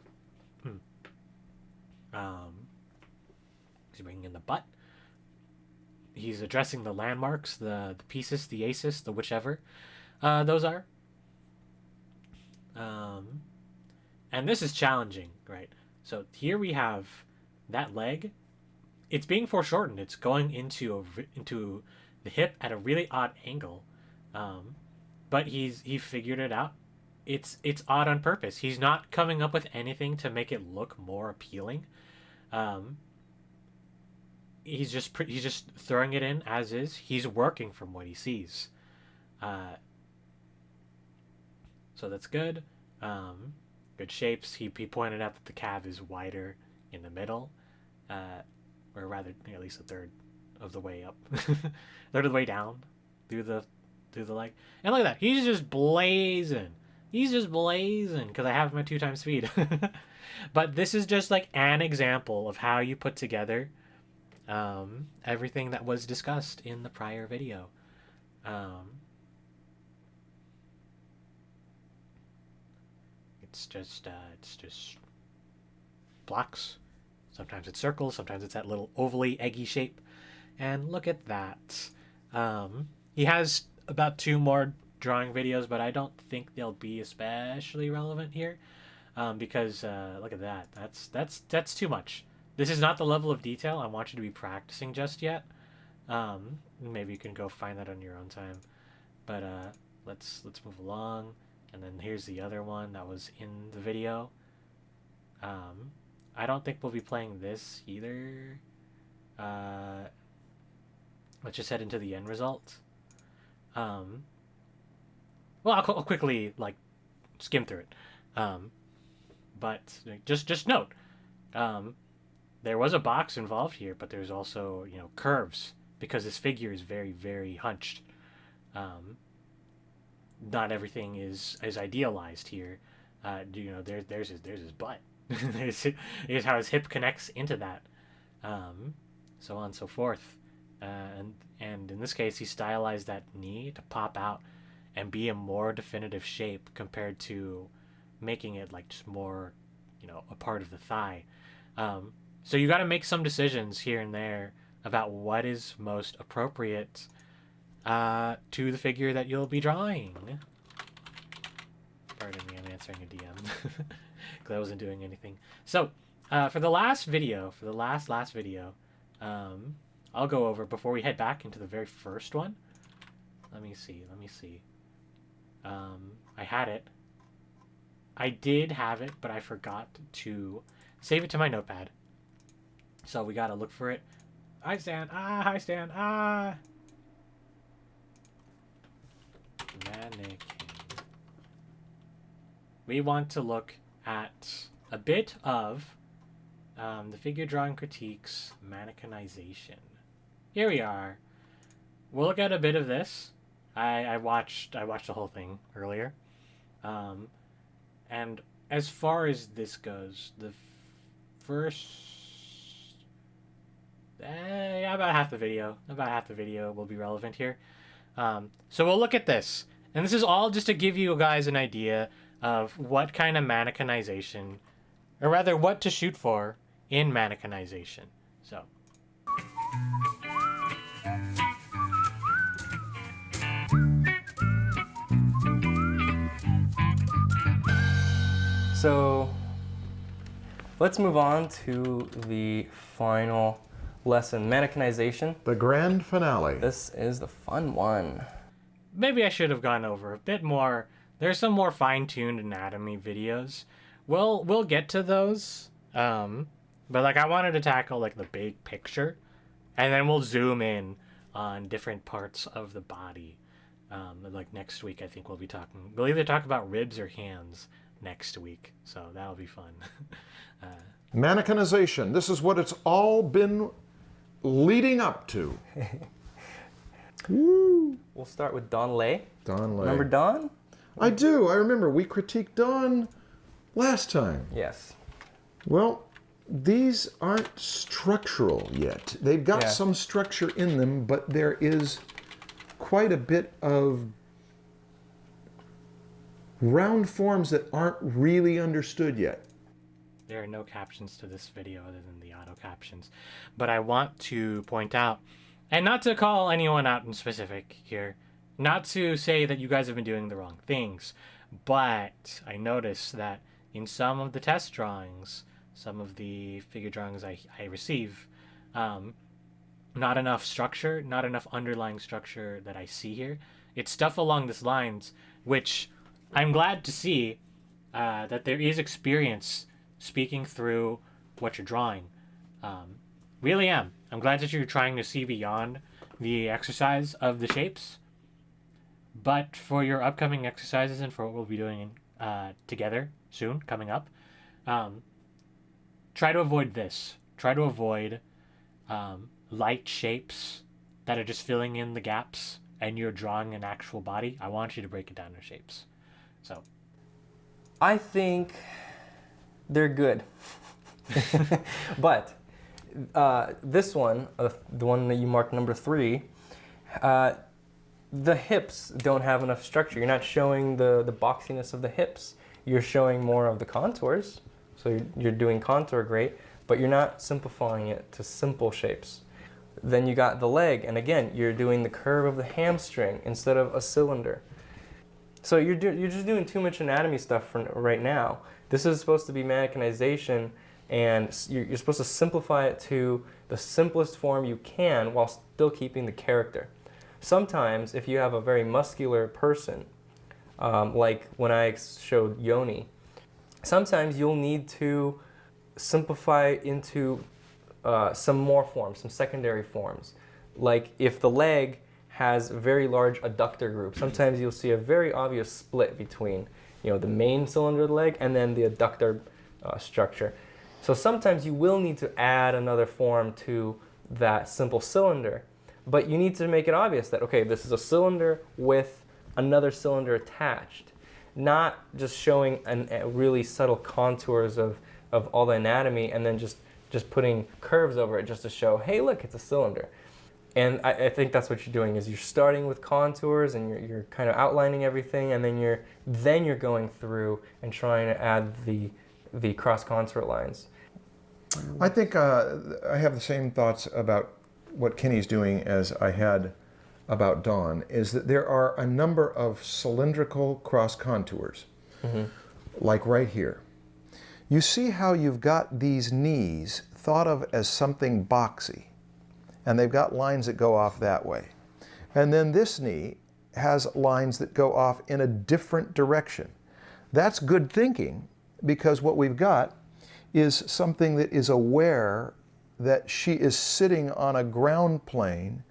He's bringing in the butt. He's addressing the landmarks, the pieces, the aces, the whichever those are. And this is challenging, right? So here we have that leg. It's being foreshortened. It's going into the hip at a really odd angle. But he figured it out. it's odd on purpose. He's not coming up with anything to make it look more appealing. Um, he's just throwing it in as is. He's working from what he sees. So that's good. Good shapes. He pointed out that the calf is wider in the middle, or rather, at least a third of the way up, third of the way down through the leg. And look at that. He's just blazing. He's just blazing because I have him at 2 times speed. But this is just like an example of how you put together everything that was discussed in the prior video. It's just blocks. Sometimes it's circles. Sometimes it's that little ovally eggy shape. And look at that. He has about 2 more drawing videos, but I don't think they'll be especially relevant here, because look at that. That's too much. This is not the level of detail I want you to be practicing just yet. Maybe you can go find that on your own time. But let's move along. And then here's the other one that was in the video. I don't think we'll be playing this either. Let's just head into the end result. Well, I'll quickly like skim through it. But just note, there was a box involved here, but there's also curves because this figure is very, very hunched. Not everything is idealized here. There's his butt. Here's how his hip connects into that. So on and so forth. And in this case, he stylized that knee to pop out and be a more definitive shape compared to making it like just more, a part of the thigh. So you got to make some decisions here and there about what is most appropriate to the figure that you'll be drawing. Pardon me, I'm answering a DM. Because I wasn't doing anything. So, for the last video, for the last video, I'll go over before we head back into the very first one. Let me see. I had it. I did have it, but I forgot to save it to my notepad. So we gotta look for it. Hi, Stan. Hi, Stan. Mannequin. We want to look at a bit of the figure drawing critiques mannequinization. Here we are. We'll look at a bit of this. I watched the whole thing earlier, and as far as this goes, the first about half the video will be relevant here. So we'll look at this, and this is all just to give you guys an idea of what kind of mannequinization, or rather what to shoot for in mannequinization. So let's move on to the final lesson, mannequinization. The grand finale. This is the fun one. maybe I should have gone over a bit more. There's some more fine-tuned anatomy videos. We'll get to those. But like I wanted to tackle like the big picture, and then we'll zoom in on different parts of the body. Like next week, I think we'll either talk about ribs or hands next week. So that'll be fun. Mannequinization. This is what it's all been leading up to. Woo. We'll start with Don Lay. Don Lay. Remember Don? I do. I remember. We critiqued Don last time. Yes. Well, these aren't structural yet. They've got some structure in them, but there is quite a bit of round forms that aren't really understood yet. There are no captions to this video other than the auto captions. But I want to point out, and not to call anyone out in specific here, not to say that you guys have been doing the wrong things, but I noticed that in some of the test drawings, some of the figure drawings I receive, not enough structure, not enough underlying structure that I see here. It's stuff along these lines, which I'm glad to see that there is experience speaking through what you're drawing. Really am. I'm glad that you're trying to see beyond the exercise of the shapes. But for your upcoming exercises and for what we'll be doing together soon, coming up, try to avoid this. Try to avoid light shapes that are just filling in the gaps and you're drawing an actual body. I want you to break it down to shapes. So I think they're good. But this one, the one that you marked number 3, the hips don't have enough structure. You're not showing the boxiness of the hips. You're showing more of the contours. So you're doing contour great, but you're not simplifying it to simple shapes. Then you got the leg, and again, you're doing the curve of the hamstring instead of a cylinder. So you're just doing too much anatomy stuff for right now. This is supposed to be mannequinization, and you're supposed to simplify it to the simplest form you can while still keeping the character. Sometimes, if you have a very muscular person, like when I showed Yoni, sometimes you'll need to simplify into some more forms, some secondary forms. Like if the leg has very large adductor group, sometimes you'll see a very obvious split between the main cylinder of the leg and then the adductor structure. So sometimes you will need to add another form to that simple cylinder, but you need to make it obvious that, okay, this is a cylinder with another cylinder attached, not just showing really subtle contours of all the anatomy and then just putting curves over it just to show, hey, look, it's a cylinder. And I think that's what you're doing, is you're starting with contours and you're kind of outlining everything, and then you're going through and trying to add the cross contour lines. I think I have the same thoughts about what Kenny's doing as I had about Dawn, is that there are a number of cylindrical cross contours, like right here. You see how you've got these knees thought of as something boxy, and they've got lines that go off that way. And then this knee has lines that go off in a different direction. That's good thinking, because what we've got is something that is aware that she is sitting on a ground plane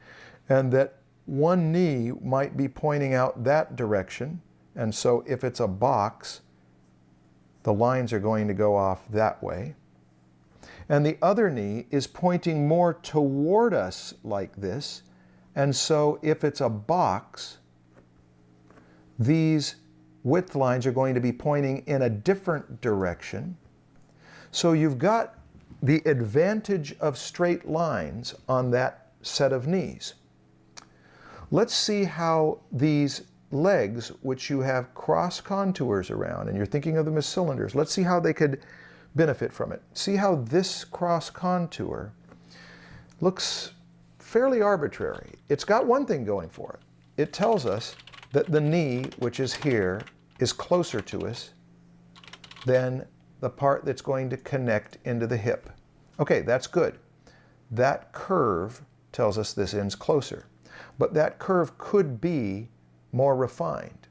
and that one knee might be pointing out that direction. And so if it's a box, the lines are going to go off that way. And the other knee is pointing more toward us like this. And so if it's a box, these width lines are going to be pointing in a different direction. So you've got the advantage of straight lines on that set of knees. Let's see how these legs, which you have cross contours around, and you're thinking of them as cylinders, let's see how they could benefit from it. See how this cross contour looks fairly arbitrary. It's got one thing going for it. It tells us that the knee, which is here, is closer to us than the part that's going to connect into the hip. Okay, that's good. That curve tells us this end's closer, but that curve could be more refined.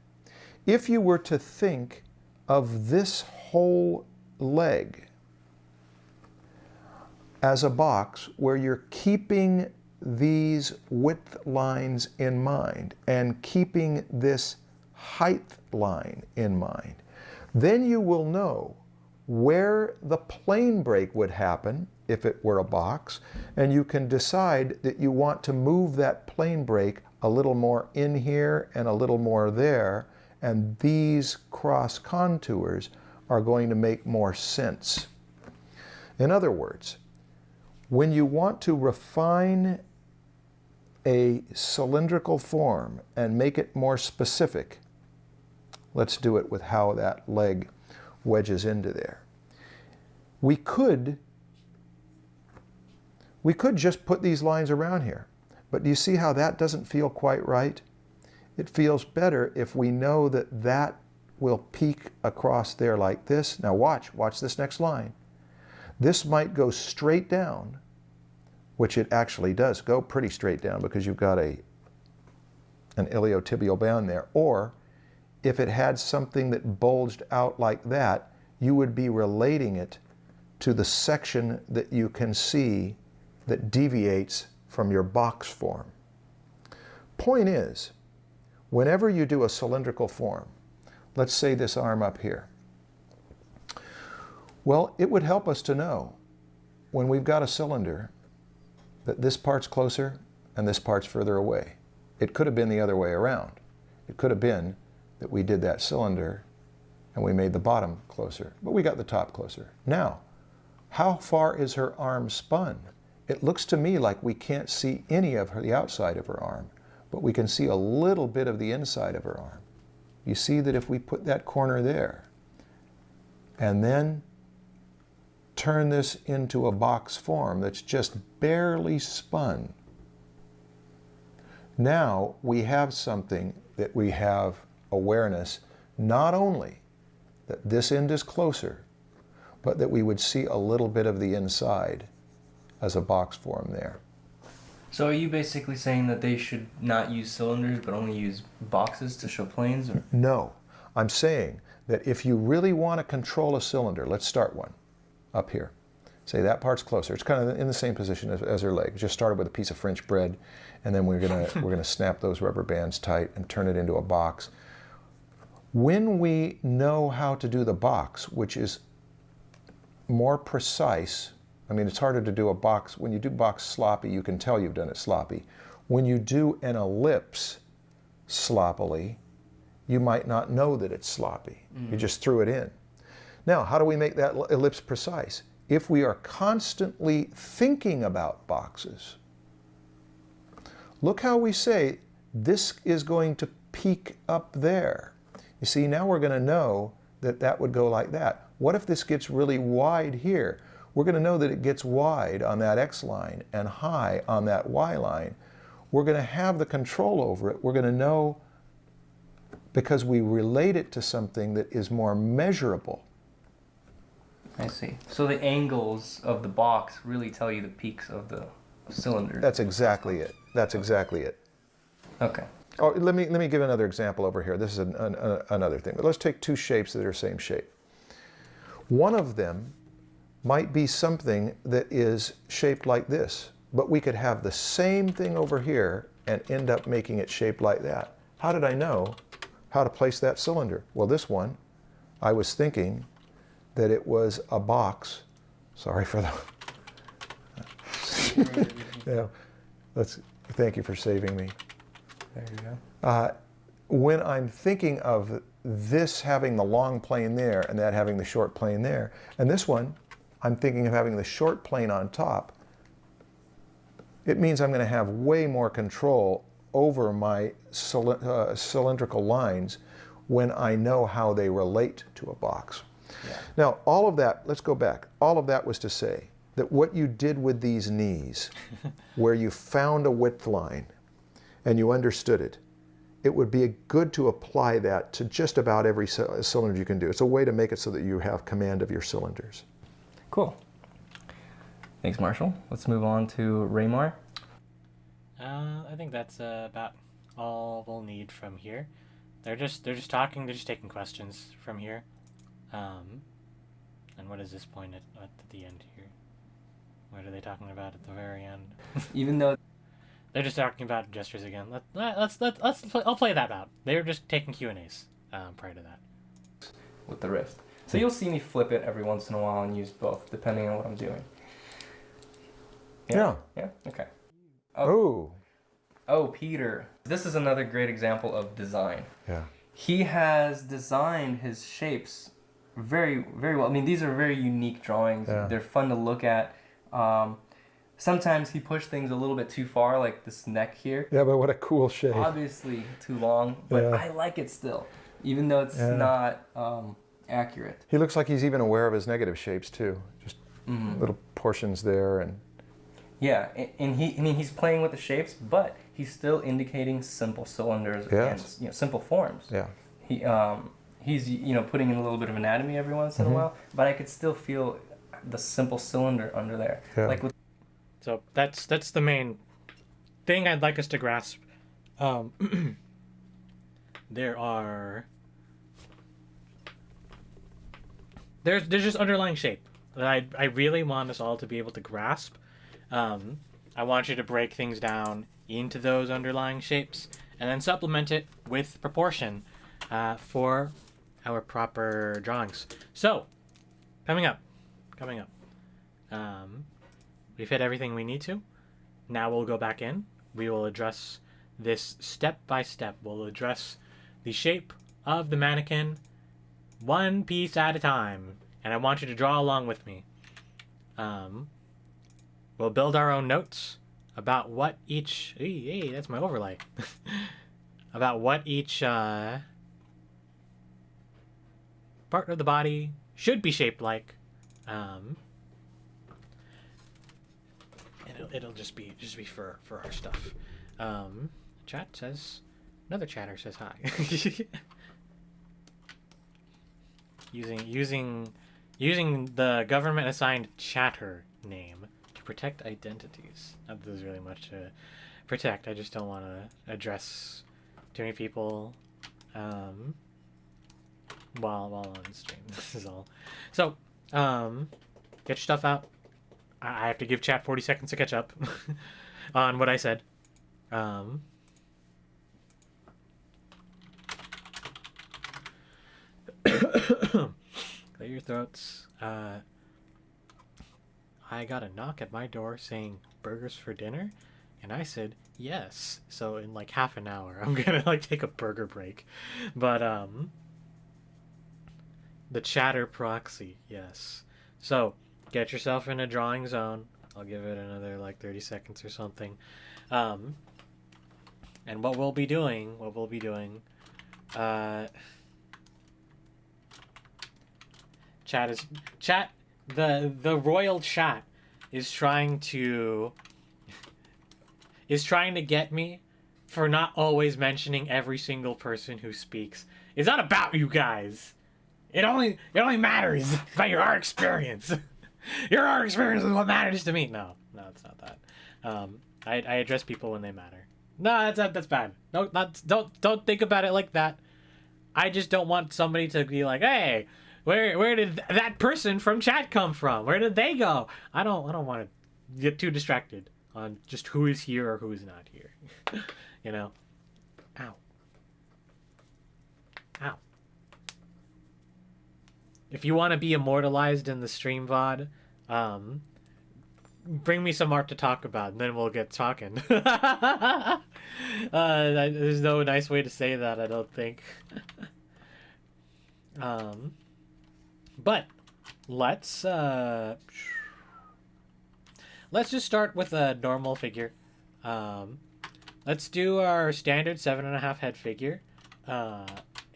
If you were to think of this whole leg as a box where you're keeping these width lines in mind and keeping this height line in mind, then you will know where the plane break would happen if it were a box, and you can decide that you want to move that plane break a little more in here and a little more there, and these cross contours are going to make more sense. In other words, when you want to refine a cylindrical form and make it more specific, let's do it with how that leg wedges into there. We could just put these lines around here, but do you see how that doesn't feel quite right? It feels better if we know that that will peak across there like this. Now watch this next line. This might go straight down, which it actually does go pretty straight down because you've got an iliotibial band there, or if it had something that bulged out like that, you would be relating it to the section that you can see that deviates from your box form. Point is, whenever you do a cylindrical form, let's say this arm up here, well, it would help us to know when we've got a cylinder that this part's closer and this part's further away. It could have been the other way around. It could have been that we did that cylinder and we made the bottom closer, but we got the top closer. Now, how far is her arm spun? It looks to me like we can't see any of the outside of her arm, but we can see a little bit of the inside of her arm. You see that if we put that corner there and then turn this into a box form that's just barely spun, now we have something that we have awareness, not only that this end is closer, but that we would see a little bit of the inside as a box form there. So are you basically saying that they should not use cylinders but only use boxes to show planes? Or? No, I'm saying that if you really want to control a cylinder, let's start one up here. Say that part's closer. It's kind of in the same position as her leg. Just started with a piece of French bread, and then we're gonna snap those rubber bands tight and turn it into a box. When we know how to do the box, which is more precise, I mean, it's harder to do a box. When you do box sloppy, you can tell you've done it sloppy. When you do an ellipse sloppily, you might not know that it's sloppy. You just threw it in. Now, how do we make that ellipse precise? If we are constantly thinking about boxes, look how we say this is going to peak up there. You see, now we're going to know that that would go like that. What if this gets really wide here? We're going to know that it gets wide on that X line and high on that Y line. We're going to have the control over it. We're going to know because we relate it to something that is more measurable. I see. So the angles of the box really tell you the peaks of the cylinder. That's exactly it. That's exactly it. Okay. Oh, let me give another example over here. This is another thing. But let's take two shapes that are same shape. One of them might be something that is shaped like this, but we could have the same thing over here and end up making it shaped like that. How did I know how to place that cylinder? Well, this one, I was thinking that it was a box. Sorry for the... yeah, thank you for saving me. There you go. When I'm thinking of this having the long plane there and that having the short plane there, and this one, I'm thinking of having the short plane on top, it means I'm going to have way more control over my cylindrical lines when I know how they relate to a box. Yeah. Now, all of that, let's go back. All of that was to say that what you did with these knees, where you found a width line and you understood it, it would be good to apply that to just about every cylinder you can do. It's a way to make it so that you have command of your cylinders. Cool. Thanks, Marshall. Let's move on to Raymar. I think that's about all we'll need from here. They're just talking. They're just taking questions from here. And what is this point at the end here? What are they talking about at the very end? Even though they're just talking about gestures again. I'll play that out. They're just taking Q&As prior to that. With the wrist. So you'll see me flip it every once in a while and use both, depending on what I'm doing. Yeah. Yeah? Okay. Oh, Peter. This is another great example of design. Yeah. He has designed his shapes very, very well. I mean, these are very unique drawings. Yeah. They're fun to look at. Sometimes he pushed things a little bit too far, like this neck here. Yeah, but what a cool shape. Obviously too long, but Yeah. I like it still, even though it's not accurate. He looks like he's even aware of his negative shapes too. Just little portions there and... Yeah, and he's playing with the shapes, but he's still indicating simple cylinders Yes. and simple forms. Yeah. He's putting in a little bit of anatomy every once in a while, but I could still feel the simple cylinder under there. Yeah. Like with So that's the main thing I'd like us to grasp. There are there's just underlying shape that I really want us all to be able to grasp. I want you to break things down into those underlying shapes and then supplement it with proportion for our proper drawings. So, coming up. We've hit everything we need to. Now we'll go back in. We will address this step by step. We'll address the shape of the mannequin one piece at a time. And I want you to draw along with me. We'll build our own notes about what each... Hey, that's my overlay. About what each part of the body should be shaped like. It'll just be for our stuff. Chat says... Another chatter says hi. using the government assigned chatter name to protect identities. Not that there's really much to protect. I just don't want to address too many people while on stream. This is all. So, get your stuff out. I have to give chat 40 seconds to catch up on what I said. Clear your throats. I got a knock at my door saying burgers for dinner, and I said yes. So in like half an hour, I'm gonna like take a burger break. But the chatter proxy, yes. So get yourself in a drawing zone. I'll give it another like 30 seconds or something. And what we'll be doing, the royal chat is trying to get me for not always mentioning every single person who speaks. It's not about you guys. It only matters about your art experience. Your art experience is what matters to me. No, it's not that. I address people when they matter. No, that's bad. No, don't think about it like that. I just don't want somebody to be like, hey, where did that person from chat come from? Where did they go? I don't want to get too distracted on just who is here or who is not here. You know? Ow. If you want to be immortalized in the stream VOD, bring me some art to talk about, and then we'll get talking. There's no nice way to say that, I don't think. But let's just start with a normal figure. Let's do our standard 7.5 head figure,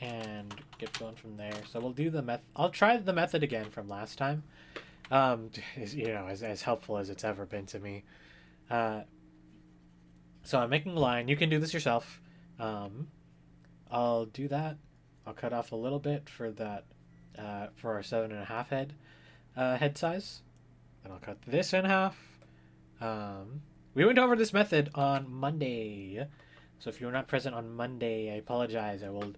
and get going from there. So we'll do the method. I'll try the method again from last time. As helpful as it's ever been to me. So I'm making a line. You can do this yourself. I'll do that. I'll cut off a little bit for that, for our 7.5 head size. Then I'll cut this in half. We went over this method on Monday. So if you were not present on Monday, I apologize. I will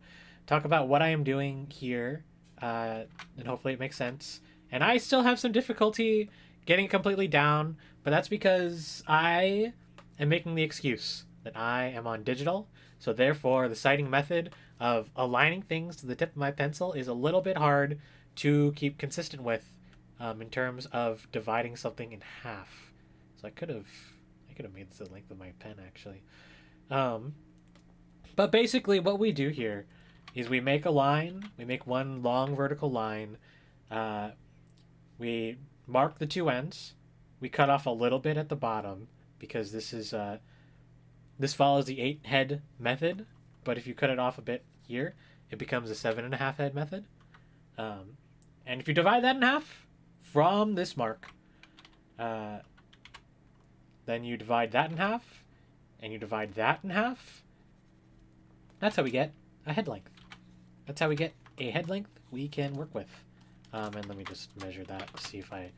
talk about what I am doing here, and hopefully it makes sense. And I still have some difficulty getting completely down, but that's because I am making the excuse that I am on digital. So therefore, the sighting method of aligning things to the tip of my pencil is a little bit hard to keep consistent with, in terms of dividing something in half. So I could have made this the length of my pen, actually. But basically what we do here is we make a line. We make one long vertical line. We mark the two ends. We cut off a little bit at the bottom because this follows the 8 head method. But if you cut it off a bit here, it becomes a 7.5 head method. And if you divide that in half from this mark, then you divide that in half, and you divide that in half. That's how we get a head length. That's how we get a head length we can work with. And let me just measure that to see if I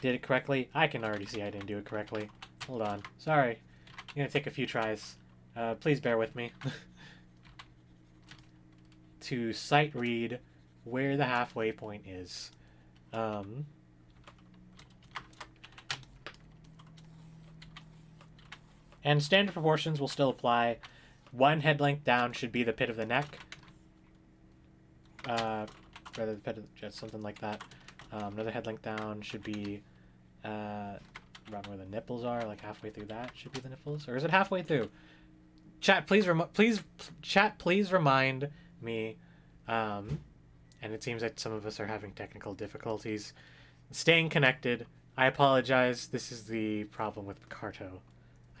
did it correctly. I can already see I didn't do it correctly. Hold on. Sorry. I'm going to take a few tries. Please bear with me. To sight read where the halfway point is. And standard proportions will still apply. One head length down should be the pit of the neck. Rather the pit of just something like that. Another head length down should be around where the nipples are, like halfway through that should be the nipples, or is it halfway through? Chat, please remind me. And it seems that some of us are having technical difficulties staying connected. I apologize. This is the problem with Picarto.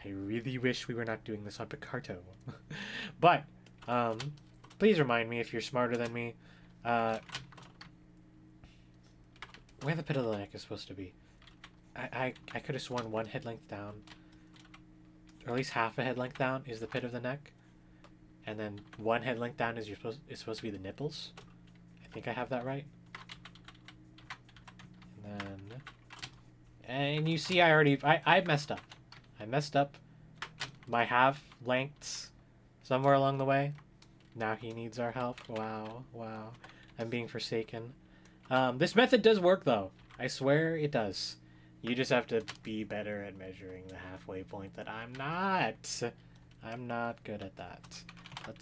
I really wish we were not doing this on Picarto. But please remind me if you're smarter than me. Where the pit of the neck is supposed to be. I could have sworn one head length down, or at least half a head length down, is the pit of the neck, and then one head length down is supposed to be the nipples. I think I have that right. And you see, I messed up. I messed up my half lengths somewhere along the way. Now he needs our help. Wow. I'm being forsaken. This method does work, though. I swear it does. You just have to be better at measuring the halfway point that I'm not. I'm not good at that.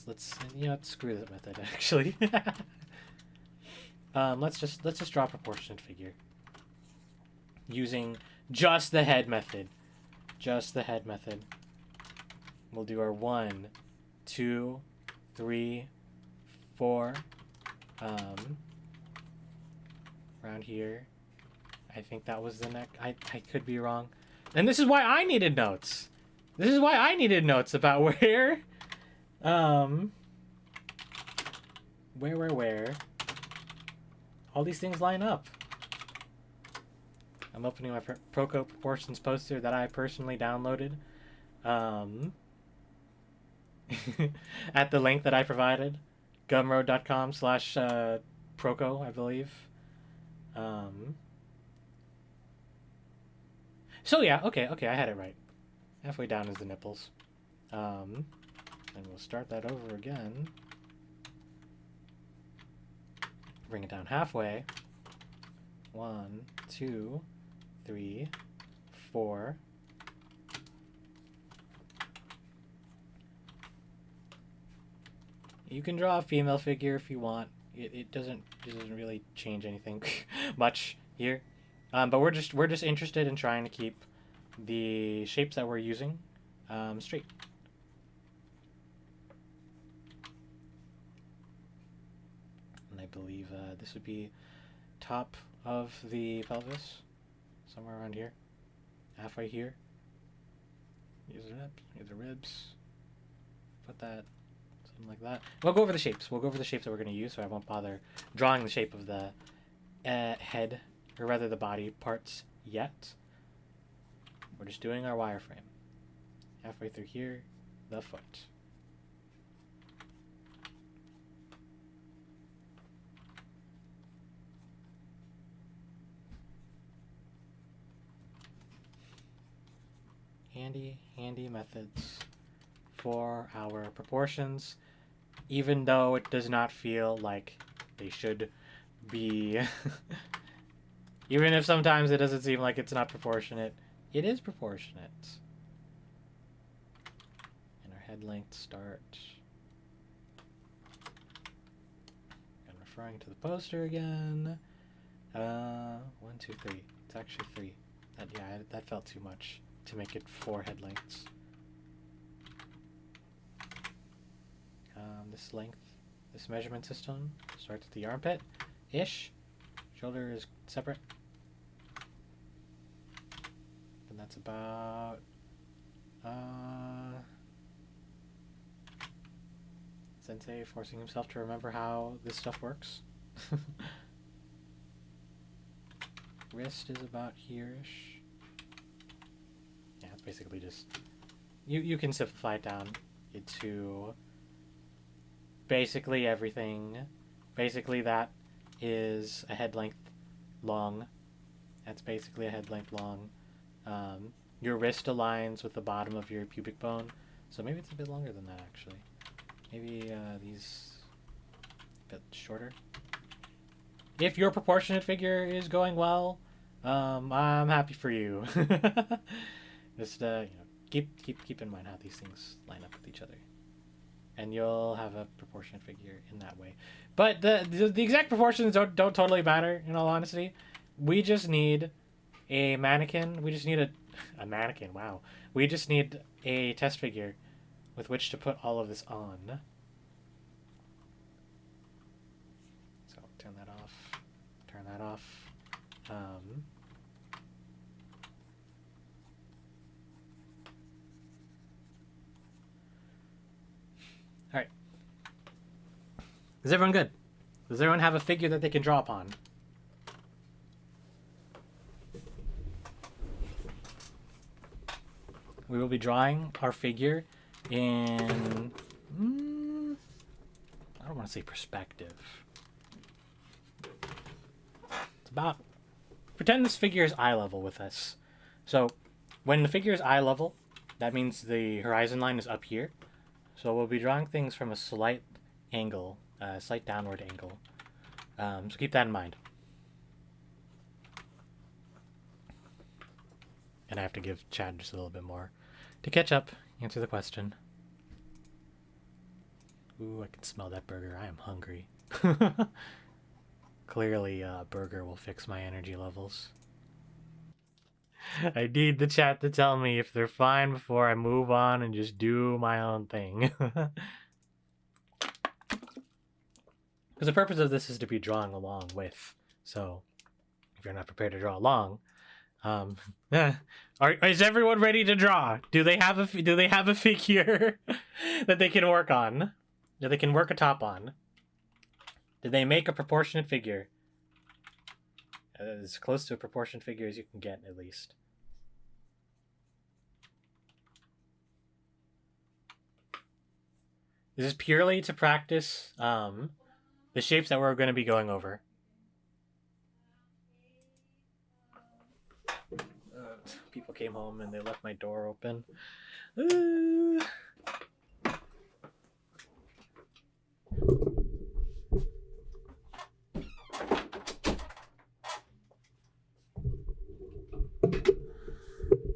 Let's you know what, screw that method, actually. Let's just draw a proportionate figure. Using just the head method. Just the head method. We'll do our 1, 2, 3, 4. Around here. I think that was the neck. I could be wrong. And this is why I needed notes. This is why I needed notes about where all these things line up. I'm opening my Proco Proportions poster that I personally downloaded at the link that I provided, gumroad.com/Proco, I believe. So yeah, okay, I had it right. Halfway down is the nipples. And we'll start that over again. Bring it down halfway. 1, 2, 3, 4. You can draw a female figure if you want. It doesn't really change anything much here. But we're just interested in trying to keep the shapes that we're using straight. And I believe this would be top of the pelvis, somewhere around here, halfway here. These are the ribs. Put that something like that. We'll go over the shapes. We'll go over the shapes that we're going to use, so I won't bother drawing the shape of the head, or rather the body parts yet. We're just doing our wireframe. Halfway through here, the foot. Handy methods for our proportions, even though it does not feel like they should be. Even if sometimes it doesn't seem like it's not proportionate, it is proportionate. And our head length start. And referring to the poster again. 1, 2, 3. It's actually 3. That felt too much to make it 4 head lengths. This length, this measurement system starts at the armpit-ish. Shoulder is separate. And that's about Sensei forcing himself to remember how this stuff works. Wrist is about here-ish. Yeah, it's basically just you can simplify it down into basically everything. Basically that is a head length long. That's basically a head length long. Your wrist aligns with the bottom of your pubic bone, so maybe it's a bit longer than that actually. Maybe these a bit shorter. if your proportionate figure is going well, I'm happy for you. Just keep in mind how these things line up with each other, and you'll have a proportionate figure in that way. But the exact proportions don't totally matter. In all honesty, we just need a mannequin. We just need a mannequin. Wow. We just need a test figure with which to put all of this on. So turn that off. Turn that off. All right. Is everyone good? Does everyone have a figure that they can draw upon? We will be drawing our figure in, I don't want to say perspective. It's about, pretend this figure is eye level with us. So when the figure is eye level, that means the horizon line is up here. So we'll be drawing things from a slight angle, slight downward angle. So keep that in mind. And I have to give Chad just a little bit more to catch up, answer the question. Ooh, I can smell that burger. I am hungry. Clearly, burger will fix my energy levels. I need the chat to tell me if they're fine before I move on and just do my own thing. Because the purpose of this is to be drawing along with. So, if you're not prepared to draw along, is everyone ready to draw? Do they have a figure that they can work on? That they can work a top on? Did they make a proportionate figure? As close to a proportionate figure as you can get, at least. This is purely to practice the shapes that we're going to be going over. People came home and they left my door open.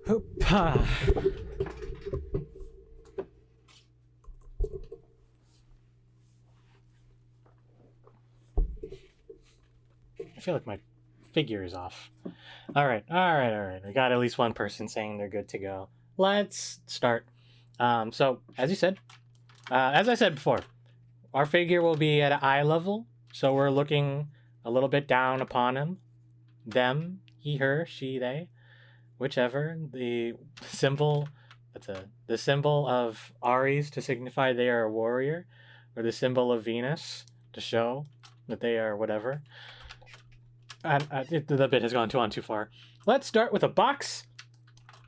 Hoppa. I feel like my figure is off. All right. We got at least one person saying they're good to go. Let's start. So, as I said before, our figure will be at eye level. So we're looking a little bit down upon him. Them, he, her, she, they, whichever. The symbol, the symbol of Aries to signify they are a warrior, or the symbol of Venus to show that they are whatever. The bit has gone too far. Let's start with a box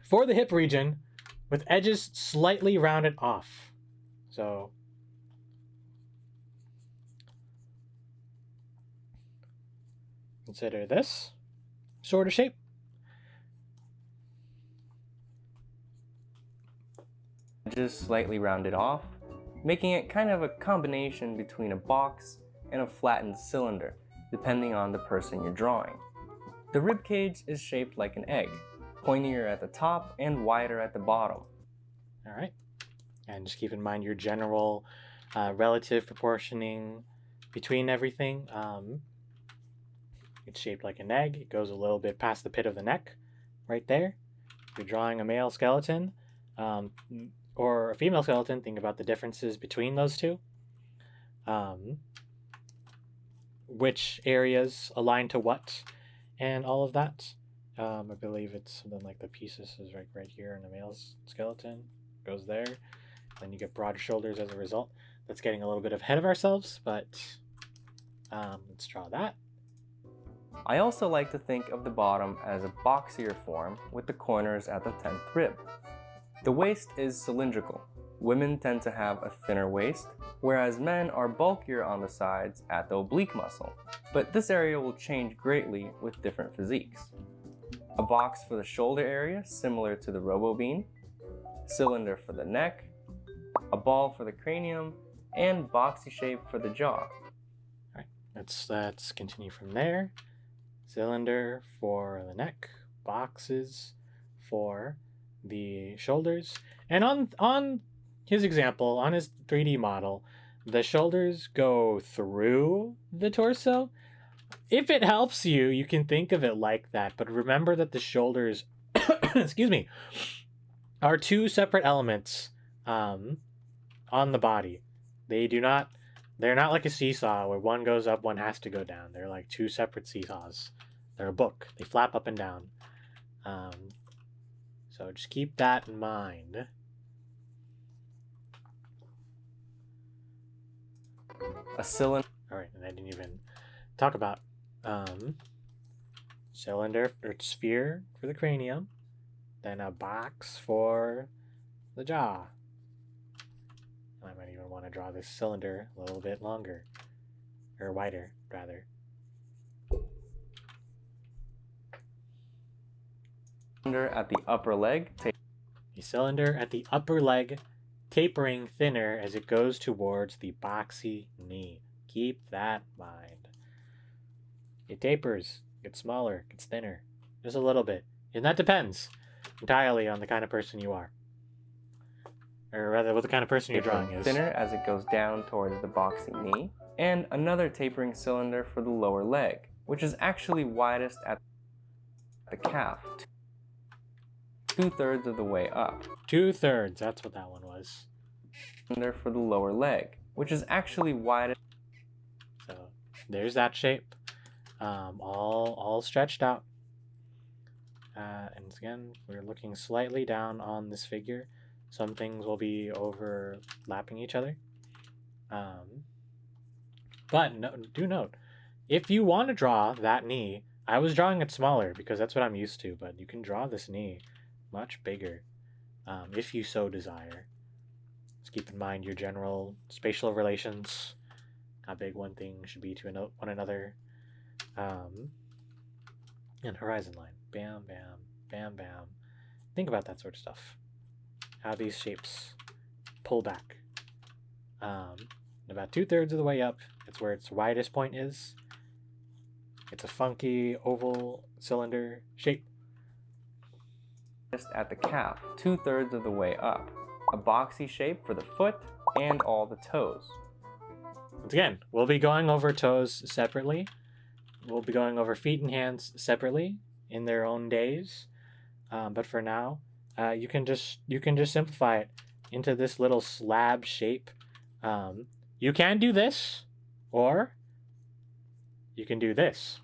for the hip region with edges slightly rounded off. So consider this sort of shape. Edges slightly rounded off, making it kind of a combination between a box and a flattened cylinder, depending on the person you're drawing. The rib cage is shaped like an egg, pointier at the top and wider at the bottom. All right. And just keep in mind your general relative proportioning between everything. It's shaped like an egg. It goes a little bit past the pit of the neck, right there. If you're drawing a male skeleton or a female skeleton, think about the differences between those two. Which areas align to what, and all of that. I believe it's something like the pieces is right here in a male's skeleton. Goes there. Then you get broad shoulders as a result. That's getting a little bit ahead of ourselves, but let's draw that. I also like to think of the bottom as a boxier form with the corners at the 10th rib. The waist is cylindrical. Women tend to have a thinner waist, whereas men are bulkier on the sides at the oblique muscle. But this area will change greatly with different physiques. A box for the shoulder area, similar to the robo-bean, cylinder for the neck, a ball for the cranium, and boxy shape for the jaw. let's continue from there. Cylinder for the neck, boxes for the shoulders. And on his example, on his 3D model, the shoulders go through the torso. If it helps you, you can think of it like that, but remember that the shoulders excuse me, are two separate elements on the body. They're not like a seesaw where one goes up, one has to go down. They're like two separate seesaws. They're a book. They flap up and down. So just keep that in mind. A cylinder. All right, and I didn't even talk about cylinder or sphere for the cranium, then a box for the jaw. I might even want to draw this cylinder a little bit longer, or wider, rather. Cylinder at the upper leg. A cylinder at the upper leg, tapering thinner as it goes towards the boxy knee. Keep that in mind. It tapers, gets smaller, gets thinner, just a little bit. And that depends entirely on the kind of person you are. Or rather, what the kind of person you're drawing is. Thinner as it goes down towards the boxy knee. And another tapering cylinder for the lower leg, which is actually widest at the calf. 2/3 of the way up. 2/3, that's what that one was. Cylinder for the lower leg, which is actually widest. So there's that shape, all stretched out. And again, we're looking slightly down on this figure. Some things will be overlapping each other. But do note, if you want to draw that knee, I was drawing it smaller because that's what I'm used to, but you can draw this knee much bigger if you so desire. Just keep in mind your general spatial relations, how big one thing should be to one another, and horizon line. Bam, bam, bam, bam. Think about that sort of stuff. How these shapes pull back. About 2/3 of the way up, it's where its widest point is. It's a funky oval cylinder shape. At the calf, 2/3 of the way up. A boxy shape for the foot and all the toes. Once again, we'll be going over toes separately. We'll be going over feet and hands separately in their own days. But for now, you can just simplify it into this little slab shape. You can do this, or you can do this.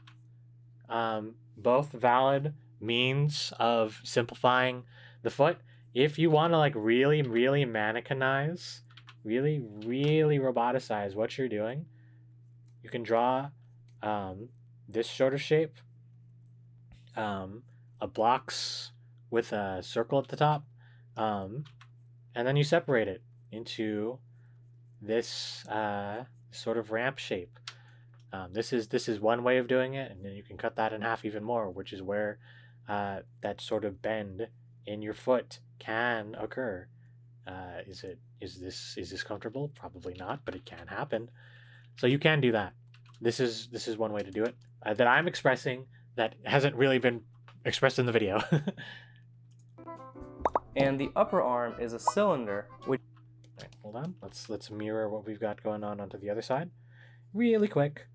Both valid means of simplifying the foot. If you want to like really mannequinize, really roboticize what you're doing, you can draw this shorter shape, a blocks with a circle at the top, and then you separate it into this sort of ramp shape. This is one way of doing it, and then you can cut that in half even more, which is where that sort of bend in your foot can occur. Is this comfortable? Probably not, but it can happen. So you can do that. This is one way to do it that I'm expressing that hasn't really been expressed in the video. And the upper arm is a cylinder, which... Right, hold on. Let's mirror what we've got going on onto the other side, really quick.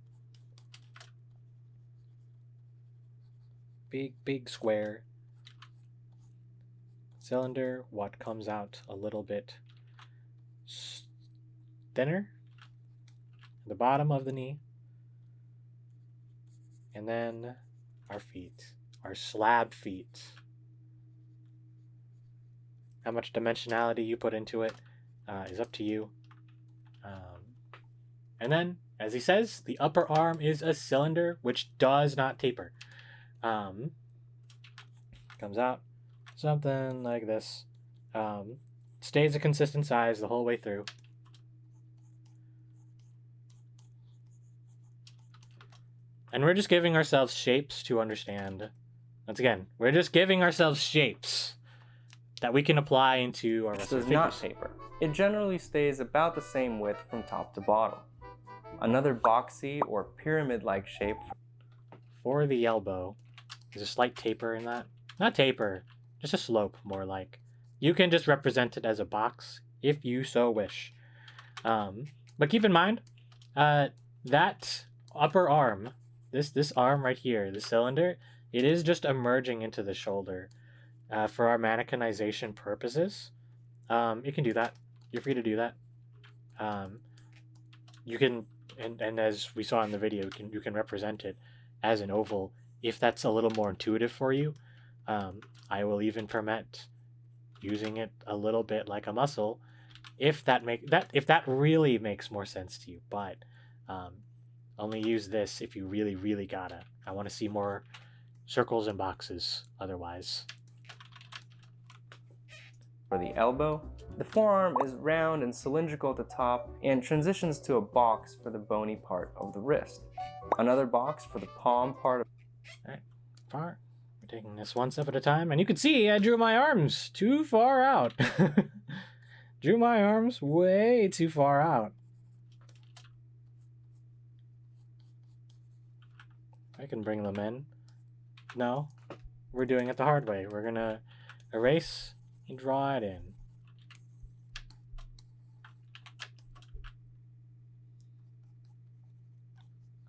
Big square cylinder. What comes out a little bit thinner, the bottom of the knee, and then our feet, our slab feet. How much dimensionality you put into it is up to you. And then, as he says, the upper arm is a cylinder which does not taper. Comes out something like this. Stays a consistent size the whole way through. And we're just giving ourselves shapes to understand. Once again, we're just giving ourselves shapes that we can apply into our does not taper. It generally stays about the same width from top to bottom. Another boxy or pyramid-like shape For the elbow, there's a slight taper in that. Not taper, just a slope, more like. You can just represent it as a box if you so wish. But keep in mind, that upper arm, this arm right here, the cylinder, it is just emerging into the shoulder. For our mannequinization purposes, you can do that. You're free to do that. You can, and as we saw in the video, you can represent it as an oval if that's a little more intuitive for you. I will even permit using it a little bit like a muscle if that really makes more sense to you. But only use this if you really gotta. I want to see more circles and boxes otherwise. for the elbow. The forearm is round and cylindrical at the top and transitions to a box for the bony part of the wrist. Another box for the palm part of... Alright, far. We're taking this one step at a time, and you can see I drew my arms too far out. Drew my arms way too far out. I can bring them in. No, we're doing it the hard way. We're gonna erase and draw it in.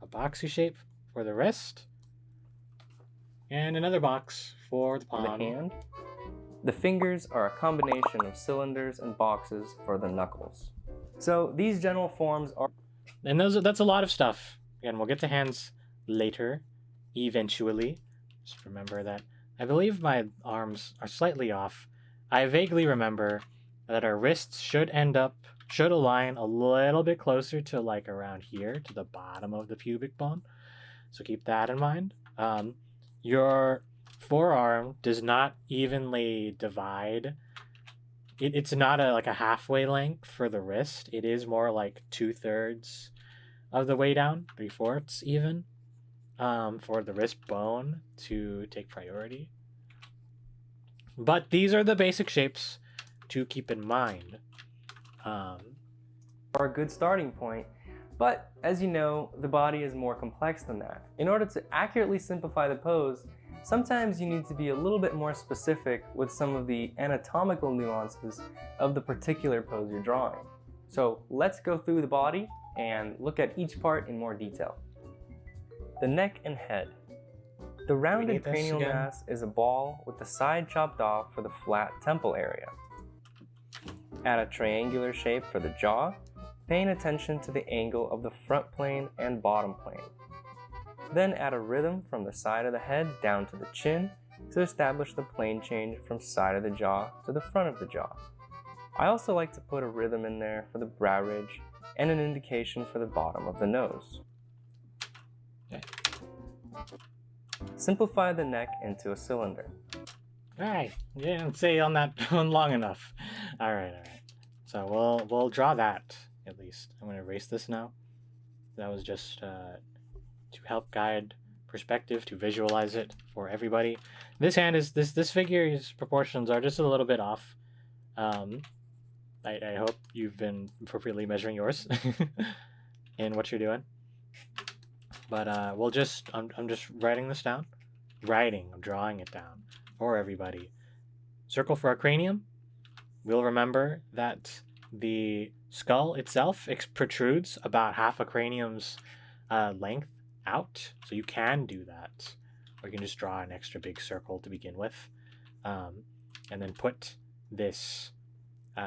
A boxy shape for the wrist. And another box for the palm. the hand. The fingers are a combination of cylinders and boxes for the knuckles. So these general forms are... And that's a lot of stuff. Again, we'll get to hands later, eventually. Just remember that I believe my arms are slightly off. I vaguely remember that our wrists should align a little bit closer to like around here, to the bottom of the pubic bone. So keep that in mind. Your forearm does not evenly divide. It's not like a halfway length for the wrist. It is more like 2/3 of the way down, 3/4 even, for the wrist bone to take priority. But these are the basic shapes to keep in mind. are a good starting point, but as you know, the body is more complex than that. In order to accurately simplify the pose, sometimes you need to be a little bit more specific with some of the anatomical nuances of the particular pose you're drawing. So let's go through the body and look at each part in more detail. The neck and head. The rounded cranial mass is a ball with the side chopped off for the flat temple area. Add a triangular shape for the jaw, paying attention to the angle of the front plane and bottom plane. Then add a rhythm from the side of the head down to the chin to establish the plane change from side of the jaw to the front of the jaw. I also like to put a rhythm in there for the brow ridge and an indication for the bottom of the nose. Okay. Simplify the neck into a cylinder. Alright, you didn't say on that one long enough. Alright. So we'll draw that, at least. I'm going to erase this now. That was just to help guide perspective, to visualize it for everybody. This hand is, this figure's proportions are just a little bit off. I hope you've been appropriately measuring yours in what you're doing. But I'm just writing this down. I'm drawing it down for everybody. Circle for our cranium. We'll remember that the skull itself protrudes about half a cranium's length out. So you can do that. Or you can just draw an extra big circle to begin with. And then put this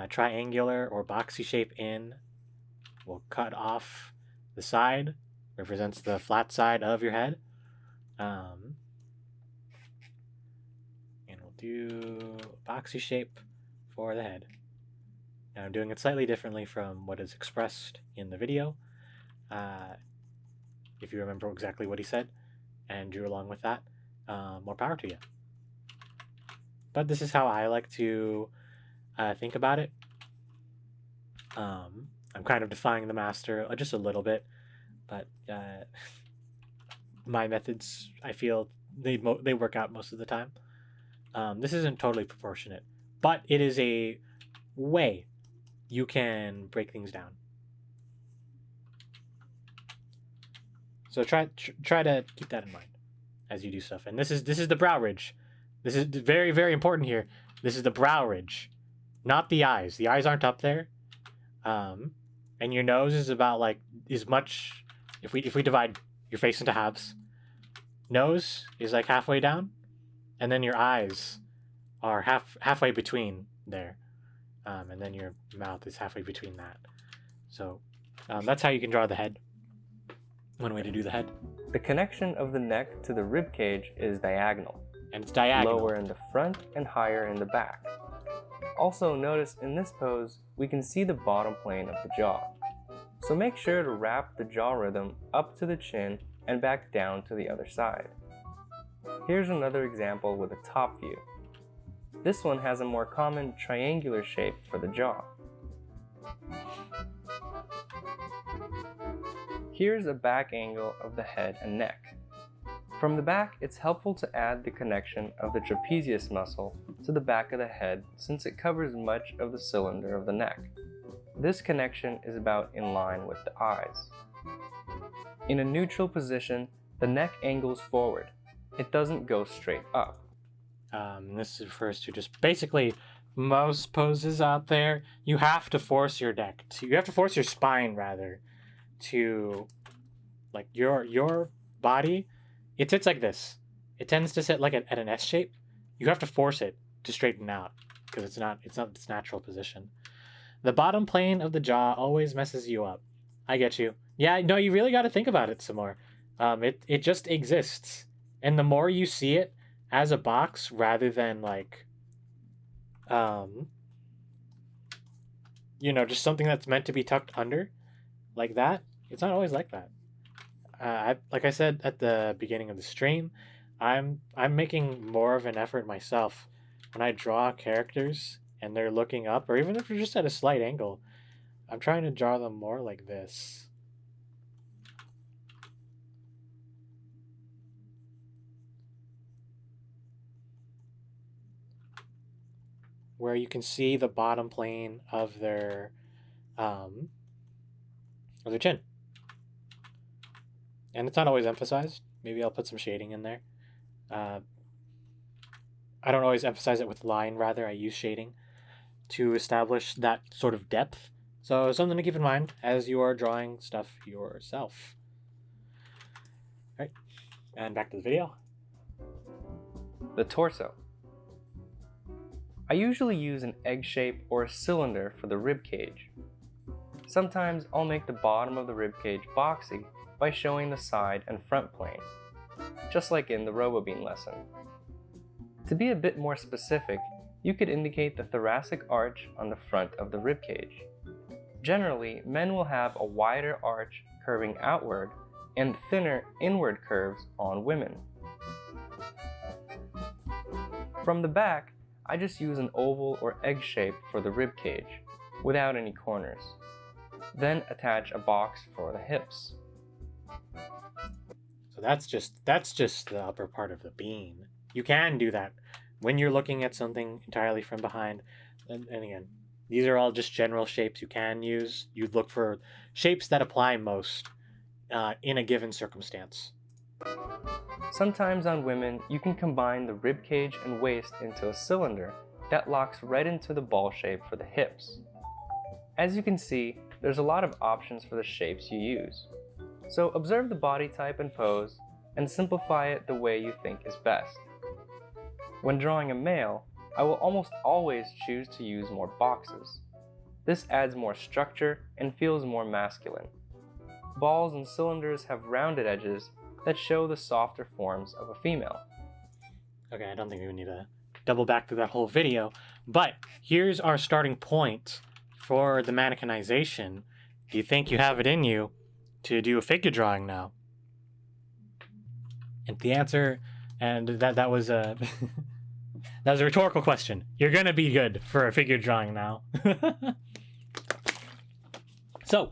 triangular or boxy shape in. We'll cut off the side. Represents the flat side of your head. And we'll do a boxy shape for the head. Now I'm doing it slightly differently from what is expressed in the video. If you remember exactly what he said and drew along with that, more power to you. But this is how I like to think about it. I'm kind of defying the master just a little bit. But my methods, I feel, they work out most of the time. This isn't totally proportionate, but it is a way you can break things down. So try to keep that in mind as you do stuff. And this is the brow ridge. This is very, very important here. This is the brow ridge, not the eyes. The eyes aren't up there. And your nose is about like as much. If we divide your face into halves, nose is like halfway down, and then your eyes are halfway between there, and then your mouth is halfway between that. So that's how you can draw the head. One way to do the head. The connection of the neck to the rib cage is diagonal. And it's diagonal. Lower in the front and higher in the back. Also notice in this pose, we can see the bottom plane of the jaw. So make sure to wrap the jaw rhythm up to the chin and back down to the other side. Here's another example with a top view. This one has a more common triangular shape for the jaw. Here's a back angle of the head and neck. From the back, it's helpful to add the connection of the trapezius muscle to the back of the head since it covers much of the cylinder of the neck. This connection is about in line with the eyes. In a neutral position, the neck angles forward. It doesn't go straight up. This refers to just basically most poses out there. You have to force your neck. You have to force your spine rather to like your body. It sits like this. It tends to sit like at an S shape. You have to force it to straighten out because it's not its natural position. The bottom plane of the jaw always messes you up. I get you. Yeah, no, you really got to think about it some more. It just exists, and the more you see it as a box rather than like, just something that's meant to be tucked under, like that. It's not always like that. Like I said at the beginning of the stream, I'm making more of an effort myself when I draw characters and they're looking up, or even if they're just at a slight angle. I'm trying to draw them more like this. Where you can see the bottom plane of their chin. And it's not always emphasized. Maybe I'll put some shading in there. I don't always emphasize it with line, rather I use shading to establish that sort of depth. So something to keep in mind as you are drawing stuff yourself. All right, and back to the video. The torso. I usually use an egg shape or a cylinder for the rib cage. Sometimes I'll make the bottom of the rib cage boxy by showing the side and front plane, just like in the RoboBean lesson. To be a bit more specific, you could indicate the thoracic arch on the front of the rib cage. Generally, men will have a wider arch curving outward and thinner inward curves on women. From the back, I just use an oval or egg shape for the rib cage, without any corners. Then attach a box for the hips. So that's just the upper part of the bean. You can do that when you're looking at something entirely from behind. And again, these are all just general shapes you can use. You'd look for shapes that apply most in a given circumstance. Sometimes on women, you can combine the rib cage and waist into a cylinder that locks right into the ball shape for the hips. As you can see, there's a lot of options for the shapes you use. So observe the body type and pose, and simplify it the way you think is best. When drawing a male, I will almost always choose to use more boxes. This adds more structure and feels more masculine. Balls and cylinders have rounded edges that show the softer forms of a female. Okay, I don't think we need to double back through that whole video, but here's our starting point for the mannequinization. Do you think you have it in you to do a figure drawing now? And the answer, and that was a that was a rhetorical question. You're gonna be good for a figure drawing now. So,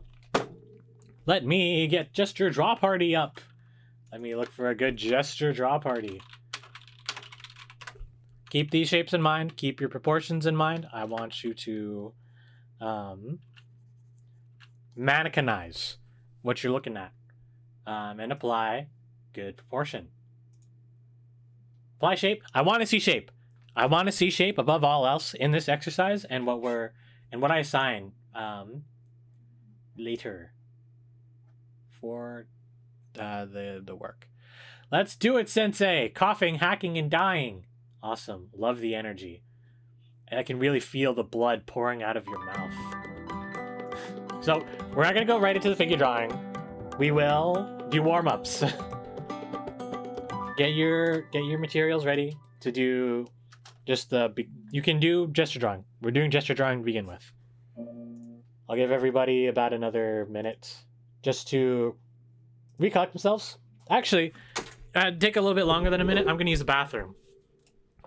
let me get gesture draw party up. Let me look for a good gesture draw party. Keep these shapes in mind. Keep your proportions in mind. I want you to mannequinize what you're looking at. and apply good proportion. Apply shape. I want to see shape. I want to see shape above all else in this exercise, and what I assign later for the work. Let's do it, Sensei. Coughing, hacking, and dying. Awesome. Love the energy. And I can really feel the blood pouring out of your mouth. So we're not gonna go right into the figure drawing. We will do warm-ups. Get your materials ready to do just you can do gesture drawing. We're doing gesture drawing to begin with. I'll give everybody about another minute just to recollect themselves. Actually, take a little bit longer than a minute. I'm gonna use the bathroom.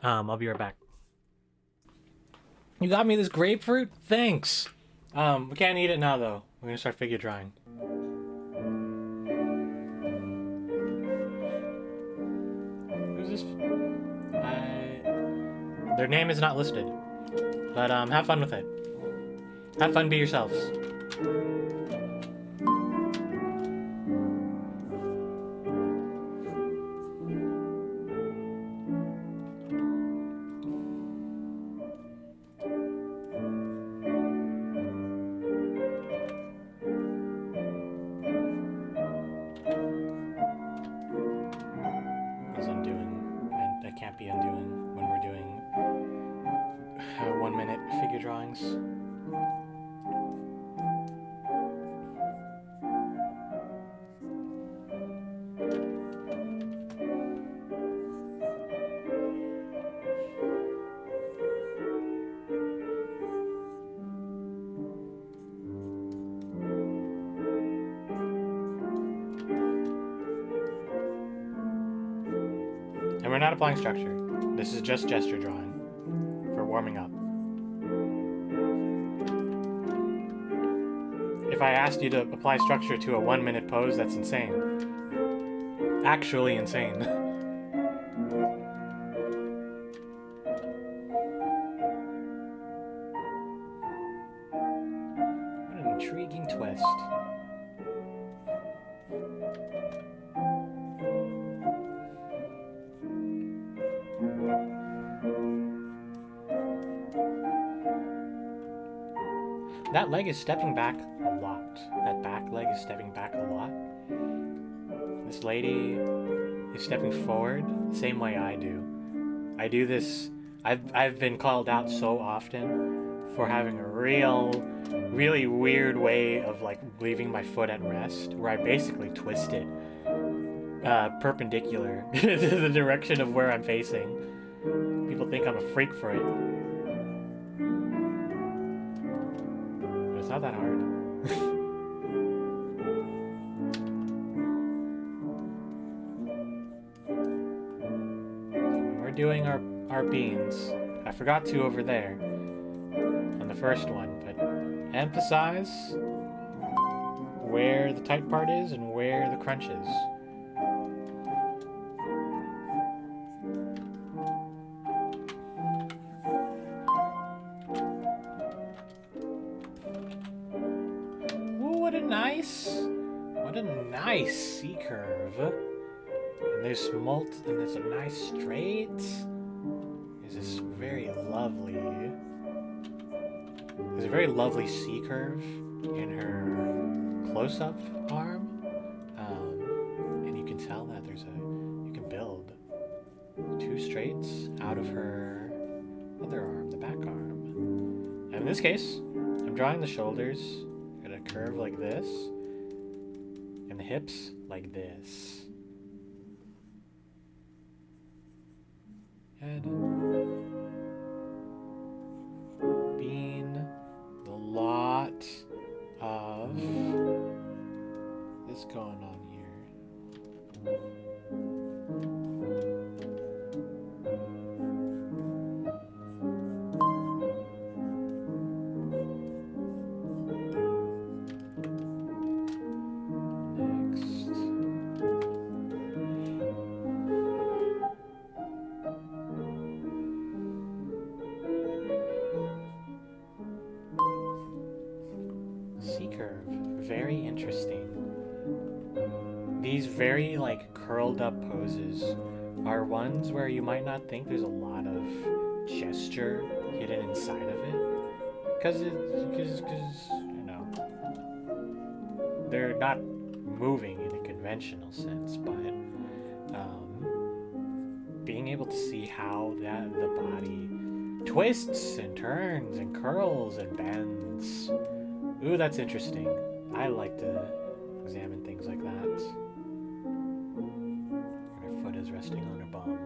I'll be right back. You got me this grapefruit? Thanks. We can't eat it now though. We're gonna start figure drawing. Who's this? Their name is not listed. But have fun with it. Have fun, be yourselves. Is undoing, and I can't be undoing when we're doing 1 minute figure drawings. And we're not applying structure. This is just gesture drawing for warming up. If I asked you to apply structure to a 1 minute pose, that's insane. Actually insane. What an intriguing twist. That leg is stepping back a lot. That back leg is stepping back a lot. This lady is stepping forward the same way I do. I do this. I've been called out so often for having a really weird way of like leaving my foot at rest, where I basically twist it perpendicular to the direction of where I'm facing. People think I'm a freak for it. It's not that hard. We're doing our beans. I forgot to over there on the first one, but emphasize where the tight part is and where the crunch is. What a nice C curve. And there's a nice straight. There's this very lovely. There's a very lovely C curve in her close-up arm. And you can tell that you can build two straights out of her other arm, the back arm. And in this case, I'm drawing the shoulders at a curve like this. And the hips like this. Head. Bean. A lot of this going on here. C-curve, very interesting. these very like curled up poses are ones where you might not think there's a lot of gesture hidden inside of it, because you know they're not moving in a conventional sense, but being able to see how the body twists and turns and curls and bends. Ooh, that's interesting. I like to examine things like that. Her foot is resting on her bum.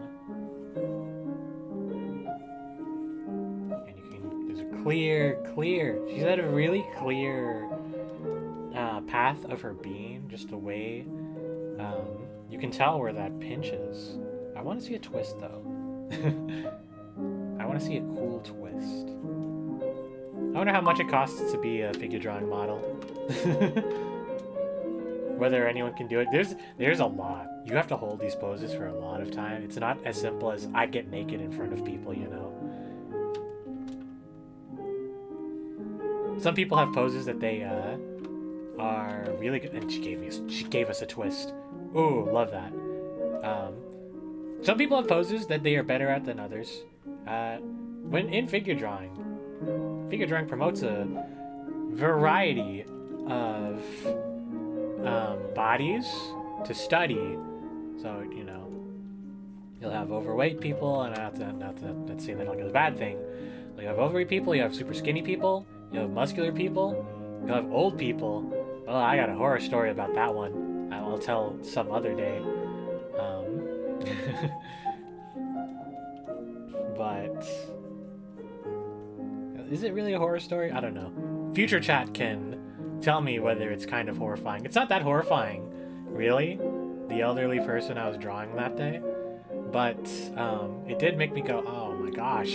And you can, there's a clear, she's had a really clear path of her being, just a way. You can tell where that pinches. I want to see a twist though. I want to see a cool twist. I wonder how much it costs to be a figure drawing model. Whether anyone can do it. There's a lot. You have to hold these poses for a lot of time. It's not as simple as I get naked in front of people, you know. Some people have poses that they are really good. And she gave us a twist. Ooh, love that. Some people have poses that they are better at than others. When in figure drawing promotes a variety of bodies to study. So, you know, you'll have overweight people, and not to say that like a bad thing. You have overweight people, you have super skinny people, you have muscular people, you have old people. Well, I got a horror story about that one. I'll tell some other day. But is it really a horror story? I don't know. Future chat can tell me whether it's kind of horrifying. It's not that horrifying, really, the elderly person I was drawing that day. But it did make me go, oh my gosh.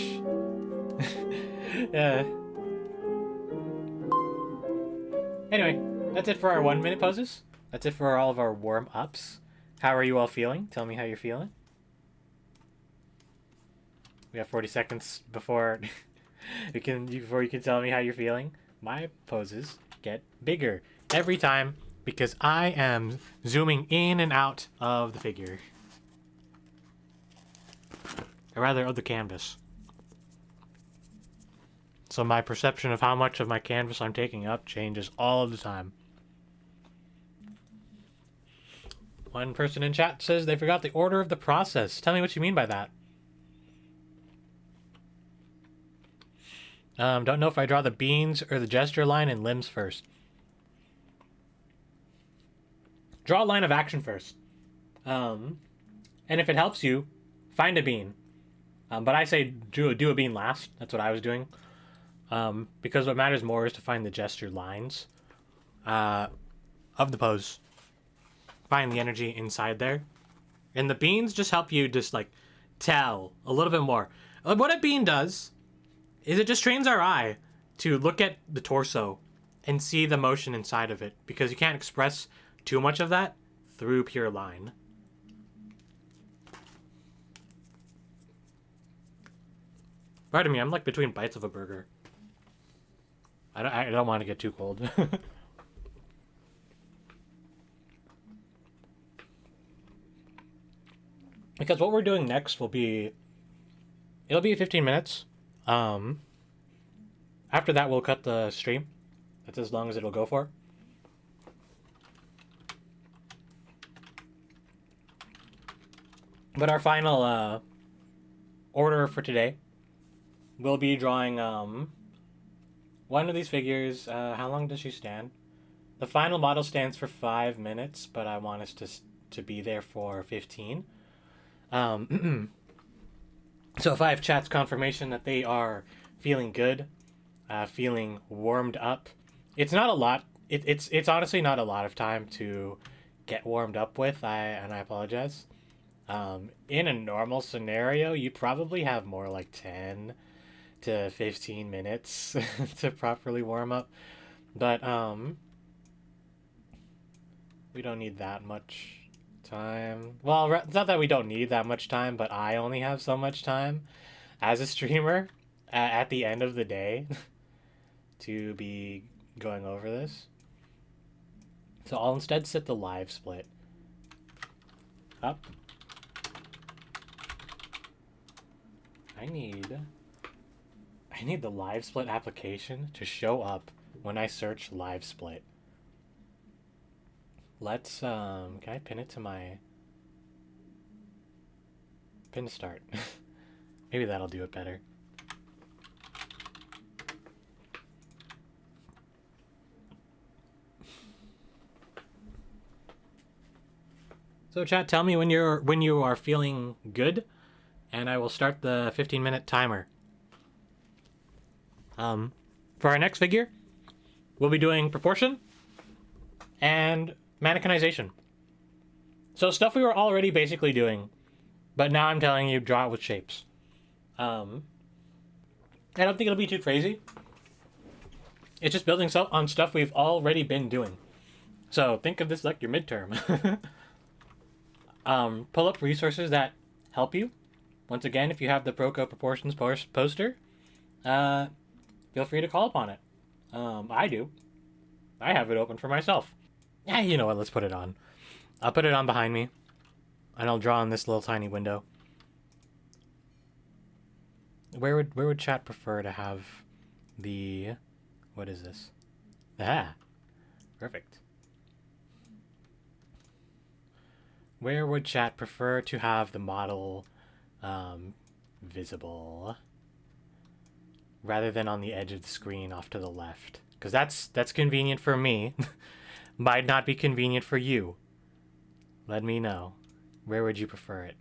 Anyway, that's it for our 1 minute poses. That's it for all of our warm ups. How are you all feeling? Tell me how you're feeling. We have 40 seconds before you can tell me how you're feeling. My poses get bigger every time because I am zooming in and out of the figure. Or rather, of the canvas. So my perception of how much of my canvas I'm taking up changes all of the time. One person in chat says they forgot the order of the process. Tell me what you mean by that. Don't know if I draw the beans or the gesture line and limbs first. Draw a line of action first. And if it helps you, find a bean. But I say do a bean last. That's what I was doing. Because what matters more is to find the gesture lines of the pose. Find the energy inside there. And the beans just help you just like tell a little bit more. What a bean does is it just trains our eye to look at the torso and see the motion inside of it, because you can't express too much of that through pure line. Pardon me, I'm like between bites of a burger. I don't want to get too cold. Because what we're doing next will be... It'll be 15 minutes. After that, we'll cut the stream. That's as long as it'll go for. But our final order for today, we'll be drawing one of these figures. How long does she stand? The final model stands for 5 minutes, but I want us to be there for 15. So if I have chat's confirmation that they are feeling good, feeling warmed up, it's not a lot. It's honestly not a lot of time to get warmed up with. I apologize. In a normal scenario, you'd probably have more like 10 to 15 minutes to properly warm up. But we don't need that much time. Well, it's not that we don't need that much time, but I only have so much time as a streamer at the end of the day to be going over this. So I'll instead set the live split Up. I need the live split application to show up when I search live split. Let's can I pin it to my pin to start? Maybe that'll do it better. So chat, tell me when you are feeling good, and I will start the 15-minute timer. For our next figure, we'll be doing proportion and mannequinization. So stuff we were already basically doing, but now I'm telling you, draw it with shapes. I don't think it'll be too crazy. It's just building on stuff we've already been doing. So think of this like your midterm. Pull up resources that help you. Once again, if you have the Proco Proportions poster, feel free to call upon it. I do. I have it open for myself. Yeah, you know what? Let's put it on. I'll put it on behind me, and I'll draw in this little tiny window. Where would chat prefer to have the... What is this? Ah, perfect. Where would chat prefer to have the model visible rather than on the edge of the screen off to the left? Because that's convenient for me. Might not be convenient for you. Let me know. Where would you prefer it?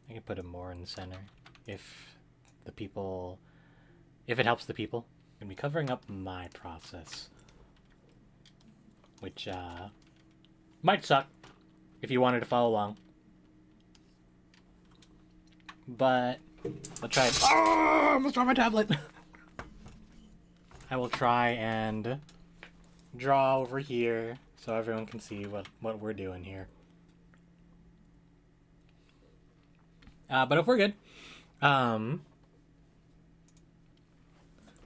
I can put it more in the center if it helps the people. I'm gonna be covering up my process, which might suck if you wanted to follow along, but I'll try it. Oh, I almost dropped my tablet. I will try and draw over here so everyone can see what we're doing here. But if we're good,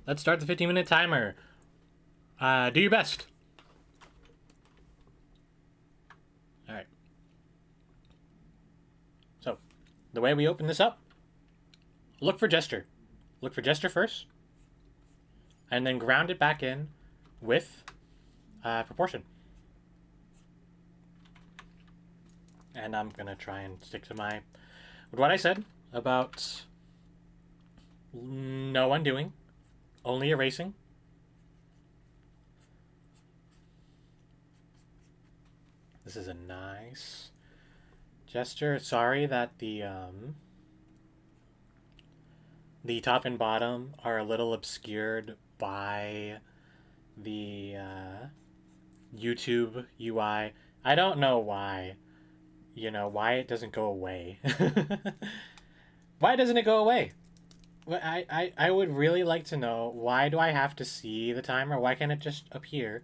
let's start the 15-minute timer. Do your best. All right. So, the way we open this up, look for gesture. Look for gesture first, and then ground it back in with proportion. And I'm gonna try and stick to what I said about no undoing, only erasing. This is a nice gesture. Sorry that the top and bottom are a little obscured by the YouTube UI. I don't know why. You know, why it doesn't go away. Why doesn't it go away? I would really like to know, why do I have to see the timer? Why can't it just appear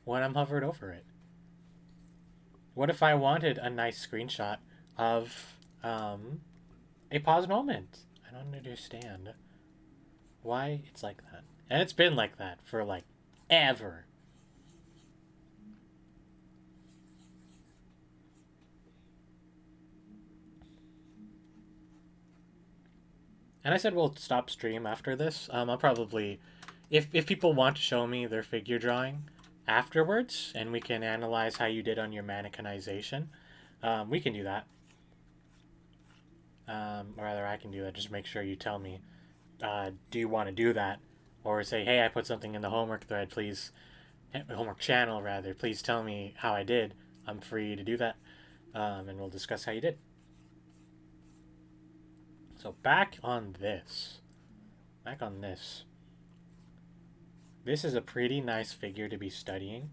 when I'm hovered over it? What if I wanted a nice screenshot of a pause moment? I don't understand why it's like that. And it's been like that for like ever. And I said we'll stop stream after this. I'll probably, if people want to show me their figure drawing afterwards, and we can analyze how you did on your mannequinization, we can do that. Or rather, I can do that. Just make sure you tell me, do you want to do that? Or say, hey, I put something in the homework thread, please, homework channel rather, please tell me how I did. I'm free to do that, and we'll discuss how you did. So back on this. This is a pretty nice figure to be studying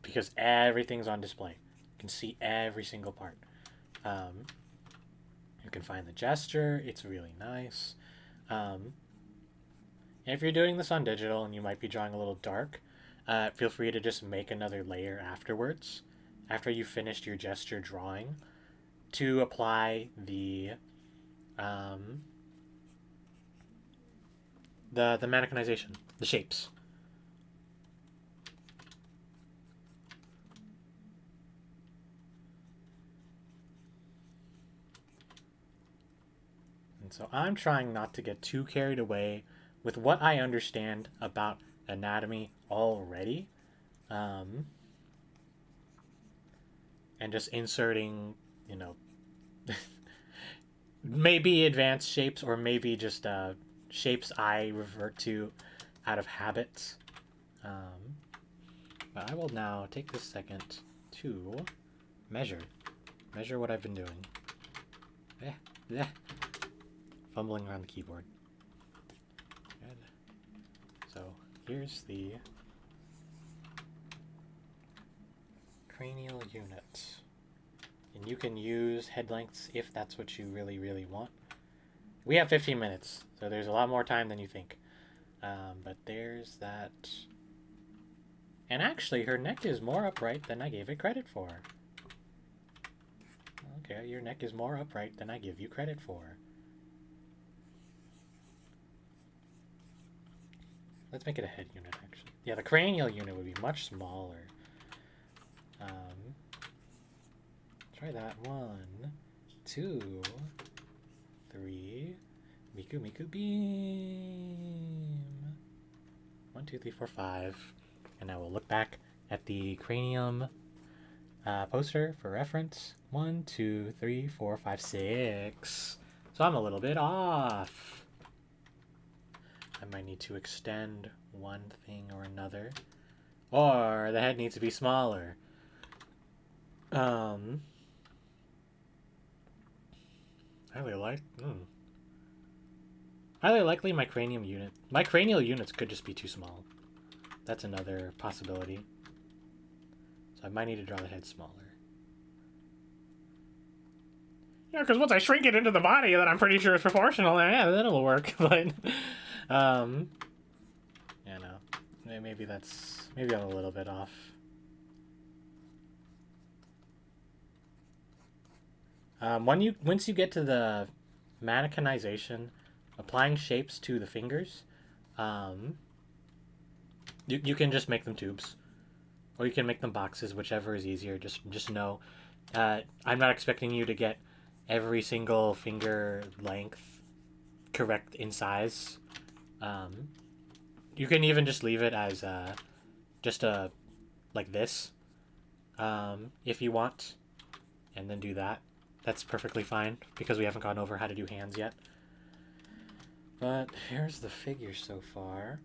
because everything's on display. You can see every single part. You can find the gesture. It's really nice. If you're doing this on digital and you might be drawing a little dark, feel free to just make another layer afterwards, after you finished your gesture drawing, to apply the mannequinization, the shapes. And so I'm trying not to get too carried away with what I understand about anatomy already, and just inserting, you know, maybe advanced shapes or maybe just shapes I revert to out of habit. But I will now take this second to measure what I've been doing. Fumbling around the keyboard. Good. So here's the cranial unit. And you can use head lengths if that's what you really, really want. We have 15 minutes, so there's a lot more time than you think. But there's that. And actually, her neck is more upright than I gave it credit for. Okay, your neck is more upright than I give you credit for. Let's make it a head unit, actually. Yeah, the cranial unit would be much smaller. Try that. 1, 2, 3. Miku Miku beam. 1, 2, 3, 4, 5. And now we'll look back at the cranium poster for reference. 1, 2, 3, 4, 5, 6. So I'm a little bit off. I might need to extend one thing or another. Or the head needs to be smaller. Highly likely my cranial units could just be too small. That's another possibility. So I might need to draw the head smaller. Yeah, because once I shrink it into the body, then I'm pretty sure it's proportional. Yeah, then it'll work. But, yeah, no. Maybe I'm a little bit off. Once you get to the mannequinization, applying shapes to the fingers, you can just make them tubes, or you can make them boxes, whichever is easier. Just know, I'm not expecting you to get every single finger length correct in size. You can even just leave it as like this, if you want, and then do that. That's perfectly fine, because we haven't gone over how to do hands yet. But here's the figure so far.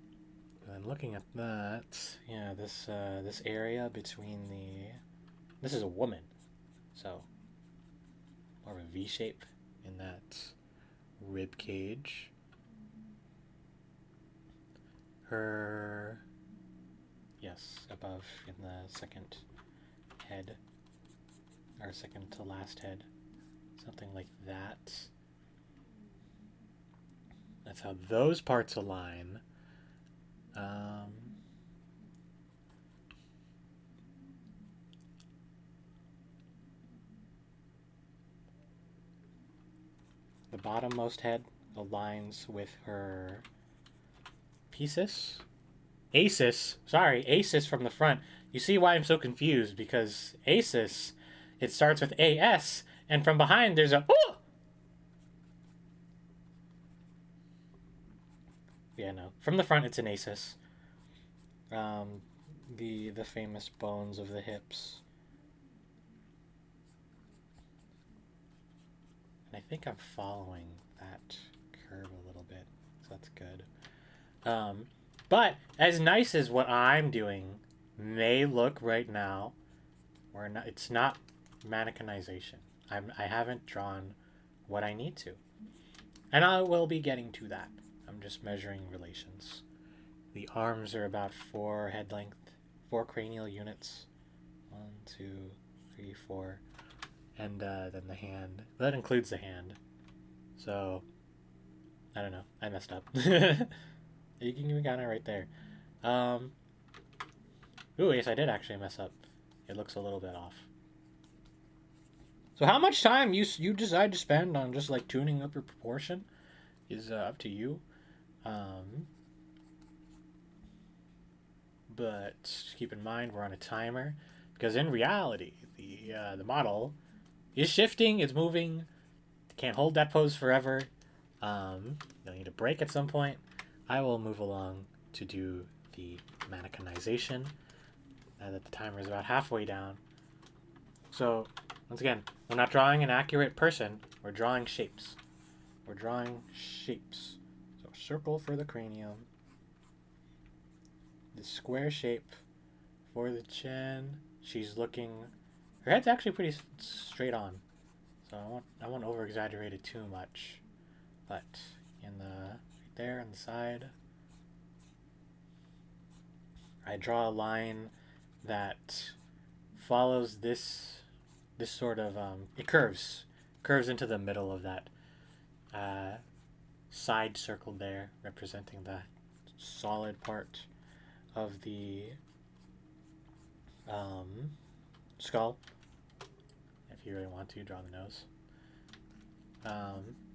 And looking at that, yeah, this area between this is a woman, so more of a V shape in that rib cage. Her, yes, above in the second head, or second to last head. Something like that. That's how those parts align. The bottommost head aligns with her Acis from the front. You see why I'm so confused, because Acis, it starts with AS, and from behind there's a ooh! Yeah, no. From the front it's an Acis. The famous bones of the hips. And I think I'm following that curve a little bit, so that's good. But as nice as what I'm doing may look right now, it's not mannequinization. I haven't drawn what I need to. And I will be getting to that. I'm just measuring relations. The arms are about 4 head length, 4 cranial units. 1, 2, 3, 4. And then the hand. That includes the hand. So, I don't know. I messed up. You can count it right there. Ooh, yes, I did actually mess up. It looks a little bit off. So how much time you decide to spend on just like tuning up your proportion is up to you. But just keep in mind we're on a timer because in reality the model is shifting, it's moving. Can't hold that pose forever. You'll need a break at some point. I will move along to do the mannequinization. Now that the timer is about halfway down. So, once again, we're not drawing an accurate person. We're drawing shapes. We're drawing shapes. So, circle for the cranium. The square shape for the chin. She's looking... Her head's actually pretty straight on. So I won't over exaggerate it too much. But in the right there on the side, I draw a line that follows this sort of it curves into the middle of that side circle there, representing the solid part of the skull. If you really want to, draw the nose.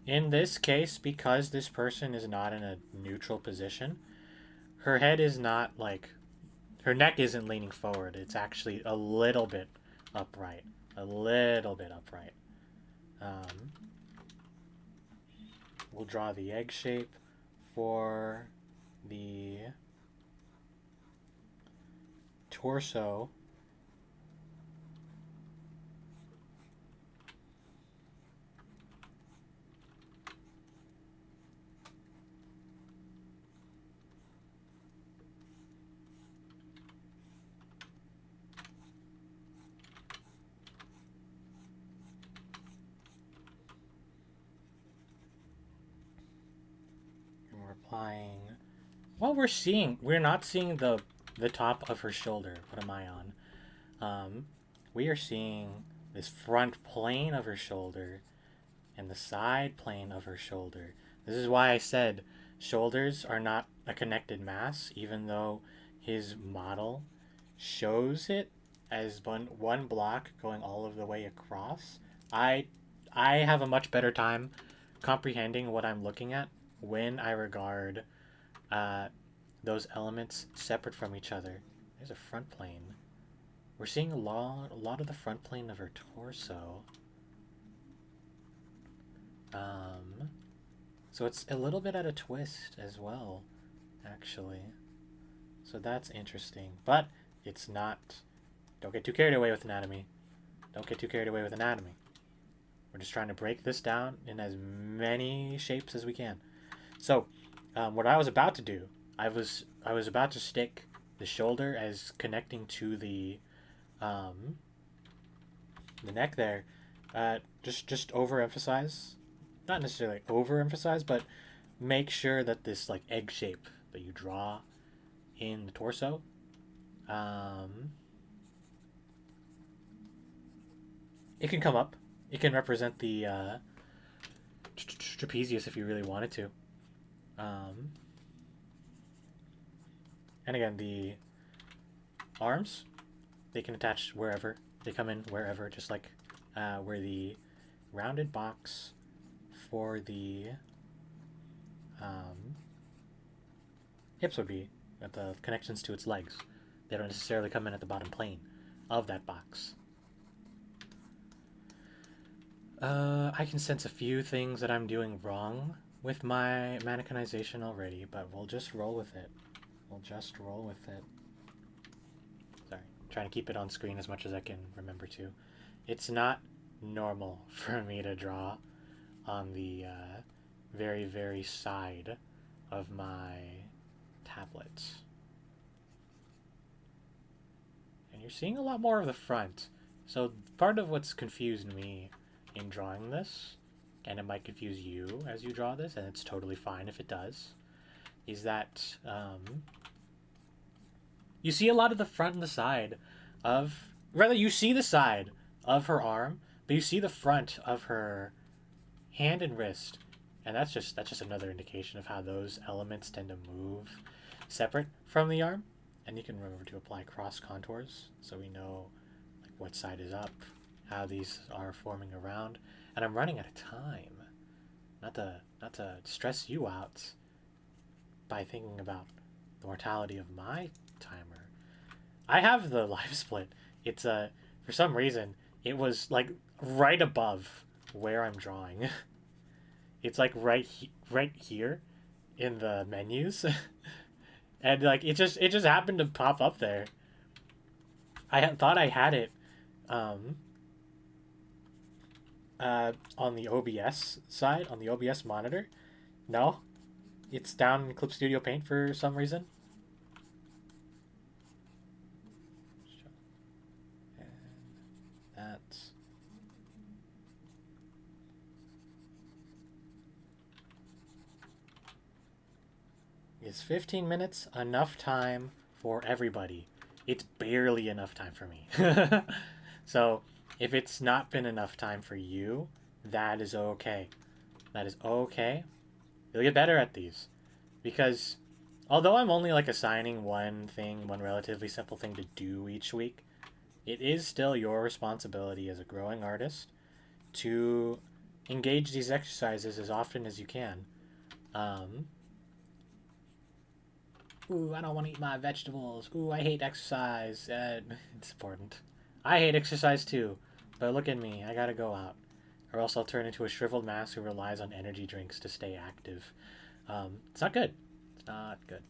In this case, because this person is not in a neutral position, her head is not like, her neck isn't leaning forward. It's actually a little bit upright. A little bit upright. We'll draw the egg shape for the torso. Applying. Well, we're not seeing the top of her shoulder. What am I on? We are seeing this front plane of her shoulder and the side plane of her shoulder. This is why I said shoulders are not a connected mass, even though his model shows it as one block going all of the way across. I have a much better time comprehending what I'm looking at when I regard those elements separate from each other. There's a front plane. We're seeing a lot of the front plane of her torso. So it's a little bit at a twist as well, actually. So that's interesting. But it's not... Don't get too carried away with anatomy. Don't get too carried away with anatomy. We're just trying to break this down in as many shapes as we can. So, what I was about to do, I was about to stick the shoulder as connecting to the neck there. Just overemphasize, not necessarily overemphasize, but make sure that this like egg shape that you draw in the torso, it can come up. It can represent the trapezius if you really wanted to. And again, the arms, they can attach wherever. They come in wherever, just like where the rounded box for the hips would be, at the connections to its legs. They don't necessarily come in at the bottom plane of that box. I can sense a few things that I'm doing wrong with my mannequinization already, but we'll just roll with it. We'll just roll with it. Sorry, I'm trying to keep it on screen as much as I can remember to. It's not normal for me to draw on the very, very side of my tablet. And you're seeing a lot more of the front. So part of what's confused me in drawing this, and it might confuse you as you draw this, and it's totally fine if it does, is that you see a lot of the front and the side of, rather you see the side of her arm, but you see the front of her hand and wrist, and that's just another indication of how those elements tend to move separate from the arm. And you can remember to apply cross contours so we know like what side is up how these are forming around. And I'm running out of time. Not to stress you out by thinking about the mortality of my timer. I have the live split. It's for some reason it was like right above where I'm drawing. It's like right here in the menus. And like it just happened to pop up there. Thought I had it on the OBS side, on the OBS monitor. No, it's down in Clip Studio Paint for some reason. And that. Is 15 minutes enough time for everybody? It's barely enough time for me. So if it's not been enough time for you, that is okay. That is okay. You'll get better at these. Because although I'm only like assigning one relatively simple thing to do each week, it is still your responsibility as a growing artist to engage these exercises as often as you can. Ooh, I don't want to eat my vegetables. Ooh, I hate exercise. It's important. I hate exercise too, but look at me. I gotta go out. Or else I'll turn into a shriveled mass who relies on energy drinks to stay active. It's not good. It's not good.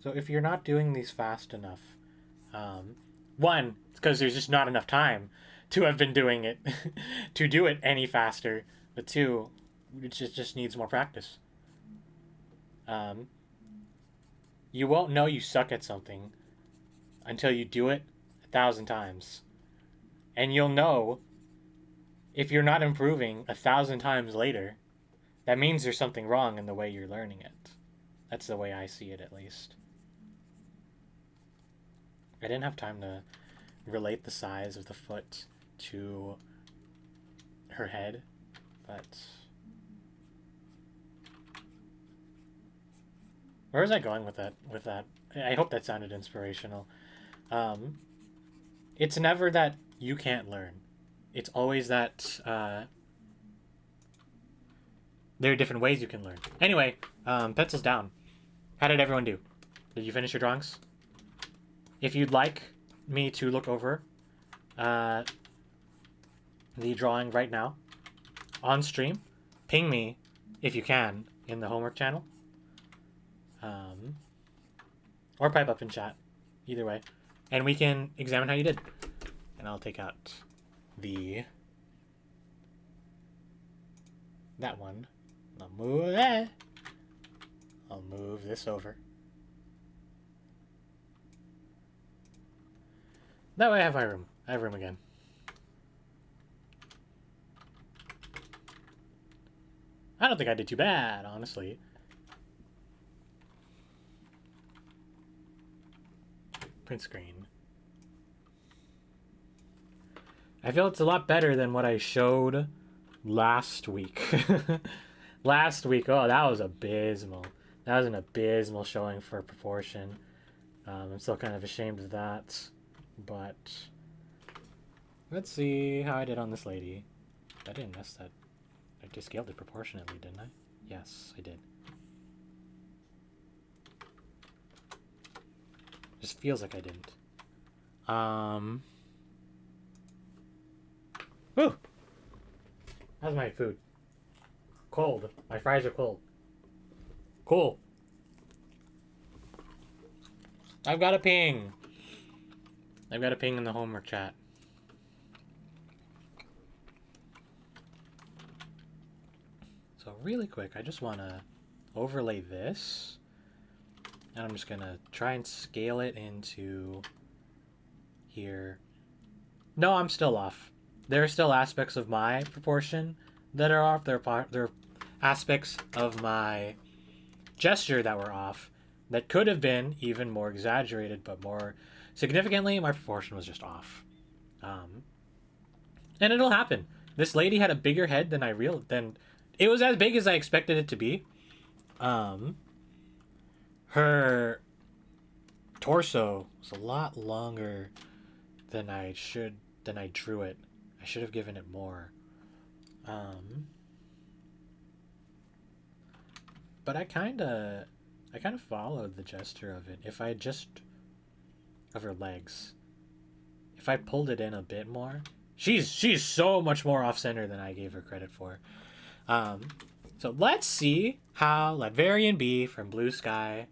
So if you're not doing these fast enough, one, it's because there's just not enough time to have been doing it, to do it any faster. But two, it just needs more practice. You won't know you suck at something until you do it 1,000 times. And you'll know if you're not improving 1,000 times later, that means there's something wrong in the way you're learning it. That's the way I see it, at least. I didn't have time to relate the size of the foot to her head, but where was I going with that? I hope that sounded inspirational. It's never that you can't learn. It's always that there are different ways you can learn. Anyway, pencils down. How did everyone do? Did you finish your drawings? If you'd like me to look over the drawing right now on stream, ping me if you can in the homework channel, or pipe up in chat, either way, and we can examine how you did. And I'll take out that one. I'll move this over. That way I have my room. I have room again. I don't think I did too bad, honestly. Print screen. I feel it's a lot better than what I showed last week. Last week, oh, that was abysmal. That was an abysmal showing for proportion. I'm still kind of ashamed of that. But let's see how I did on this lady. I didn't mess that. I just scaled it proportionately, didn't I? Yes, I did. Just feels like I didn't. Woo! How's my food? Cold. My fries are cold. Cool. I've got a ping. I've got a ping in the homework chat. So really quick, I just want to overlay this. And I'm just going to try and scale it into here. No, I'm still off. There are still aspects of my proportion that are off. There are aspects of my gesture that were off that could have been even more exaggerated, but more significantly, my proportion was just off. And it'll happen. This lady had a bigger head than it was as big as I expected it to be. her torso was a lot longer than I drew it. I should have given it more. But I kind of followed the gesture of it. If I just of her legs, if I pulled it in a bit more, she's so much more off center than I gave her credit for. So let's see how Latverian B from Blue Sky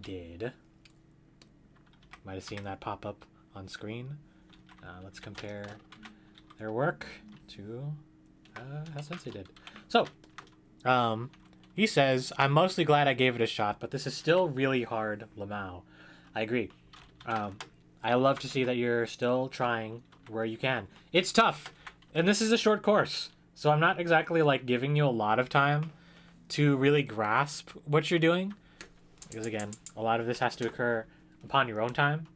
did. Might have seen that pop up on screen. Let's compare their work to how Sensei did. So, he says, I'm mostly glad I gave it a shot, but this is still really hard, Lamau. I agree. I love to see that you're still trying where you can. It's tough, and this is a short course, so I'm not exactly like giving you a lot of time to really grasp what you're doing, because again, a lot of this has to occur upon your own time.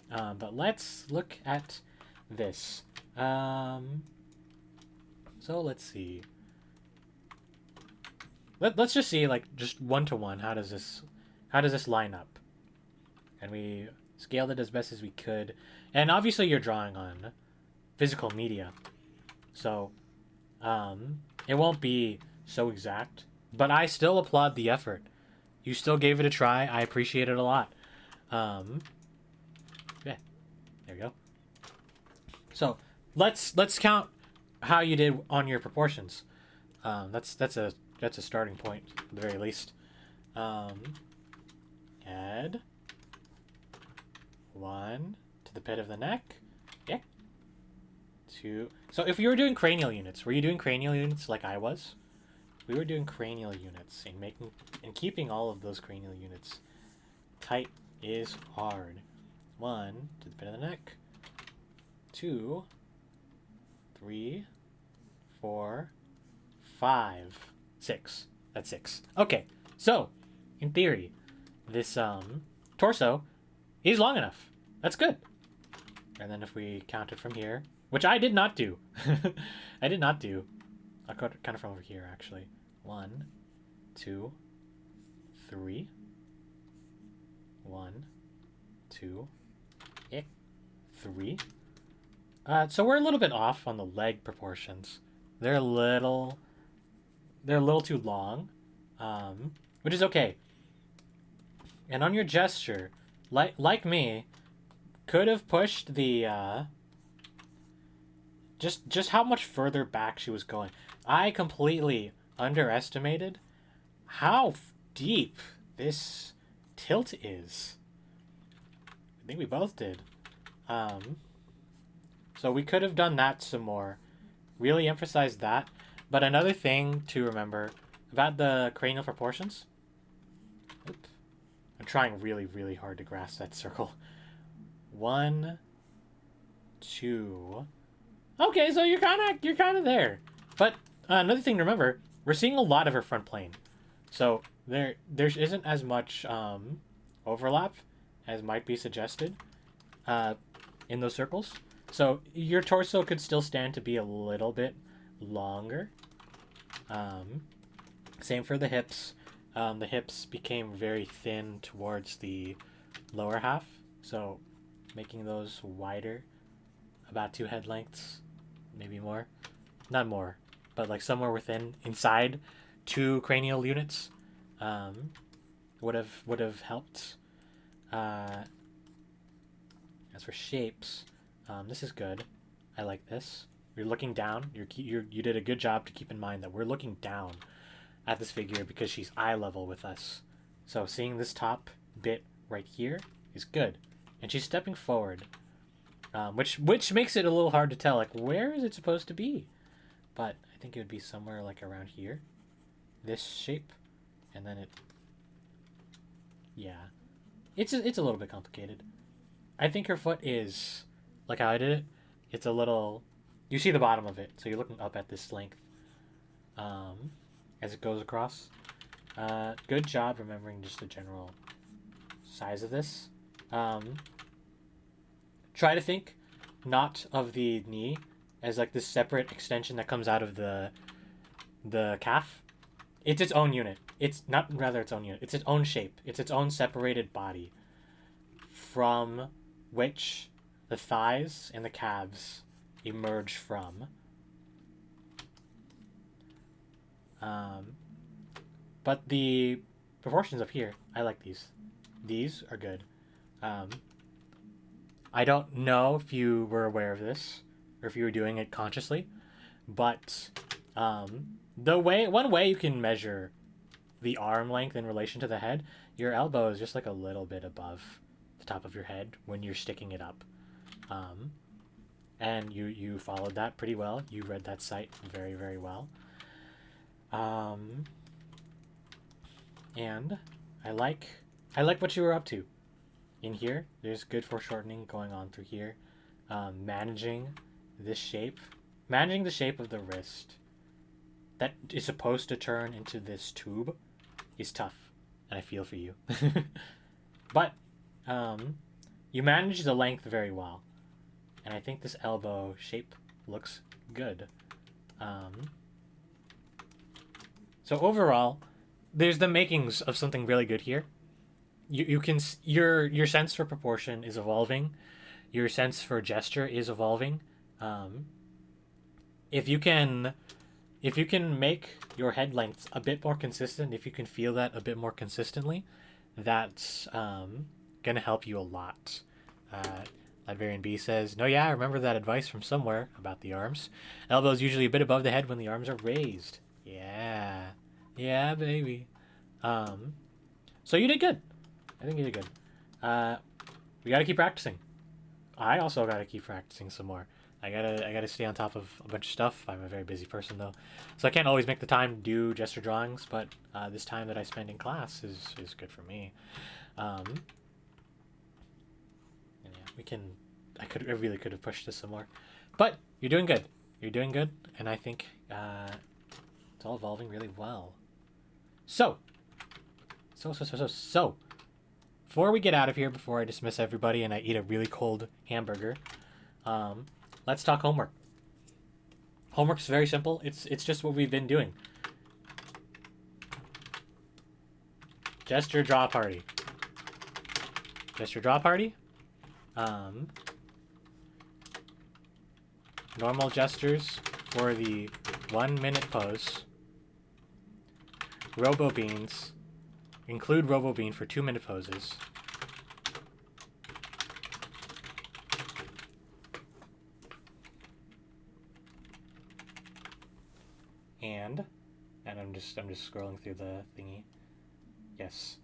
But let's look at this. So let's see. Let's just see, like, just one-to-one, how does this line up? And we scaled it as best as we could. And obviously you're drawing on physical media, so it won't be so exact, but I still applaud the effort. You still gave it a try. I appreciate it a lot. Yeah, there we go. So let's count how you did on your proportions. That's a starting point at the very least. Add 1 to the pit of the neck. Yeah. 2. So if you were doing cranial units, were you doing cranial units like I was? We were doing cranial units and keeping all of those cranial units tight is hard. 1 to the pit of the neck. 2, 3, 4, 5, 6. That's 6. Okay, so in theory, this torso is long enough. That's good. And then if we count it from here, which I did not do. I did not do. I'll count it from over here actually. 1, 2, 3. 1, 2, 3. So we're a little bit off on the leg proportions. They're a little too long, which is okay. And on your gesture, like me, could have pushed the just how much further back she was going. I completely underestimated how deep this tilt is. I think we both did. So we could have done that some more. Really emphasize that. But another thing to remember about the cranial proportions. Oops. I'm trying really, really hard to grasp that circle. 1, 2. Okay, so you're kind of there. But another thing to remember, we're seeing a lot of her front plane. So there isn't as much overlap as might be suggested in those circles. So your torso could still stand to be a little bit longer. Same for the hips. The hips became very thin towards the lower half, so making those wider, about 2 head lengths, maybe more. Not more, but like somewhere inside 2 cranial units would have helped. As for shapes, this is good. I like this. You're looking down. You did a good job to keep in mind that we're looking down at this figure because she's eye level with us. So seeing this top bit right here is good, and she's stepping forward, which makes it a little hard to tell. Like, where is it supposed to be? But I think it would be somewhere like around here, this shape, and then it. Yeah, it's a little bit complicated. I think her foot is like how I did it. It's a little. You see the bottom of it, so you're looking up at this length as it goes across. Good job remembering just the general size of this. Try to think not of the knee as like this separate extension that comes out of the calf. It's its own unit. It's not rather its own unit. It's its own shape. It's its own separated body from which the thighs and the calves emerge from. But the proportions up here, I like these. These are good. I don't know if you were aware of this or if you were doing it consciously, but one way you can measure the arm length in relation to the head, your elbow is just like a little bit above the top of your head when you're sticking it up. And you followed that pretty well. You read that site very, very well. And I like what you were up to. In here, there's good foreshortening going on through here. Managing this shape. Managing the shape of the wrist that is supposed to turn into this tube is tough. And I feel for you. But you manage the length very well. And I think this elbow shape looks good. So overall, there's the makings of something really good here. You can your sense for proportion is evolving, your sense for gesture is evolving. If you can make your head lengths a bit more consistent, if you can feel that a bit more consistently, that's gonna help you a lot. Librarian B says, "No, yeah, I remember that advice from somewhere about the arms. Elbows usually a bit above the head when the arms are raised." Yeah, baby. So you did good. I think you did good. We gotta keep practicing. I also gotta keep practicing some more. I gotta stay on top of a bunch of stuff. I'm a very busy person though, so I can't always make the time to do gesture drawings. But this time that I spend in class is good for me. And yeah, I really could have pushed this some more, but you're doing good. You're doing good, and I think it's all evolving really well. So, before we get out of here, before I dismiss everybody and I eat a really cold hamburger, let's talk homework. Homework's very simple. It's just what we've been doing. Gesture draw party. Gesture draw party. Normal gestures for the 1 minute pose. Robo beans. Include Robo Bean for 2 minute poses. And I'm just scrolling through the thingy. Yes.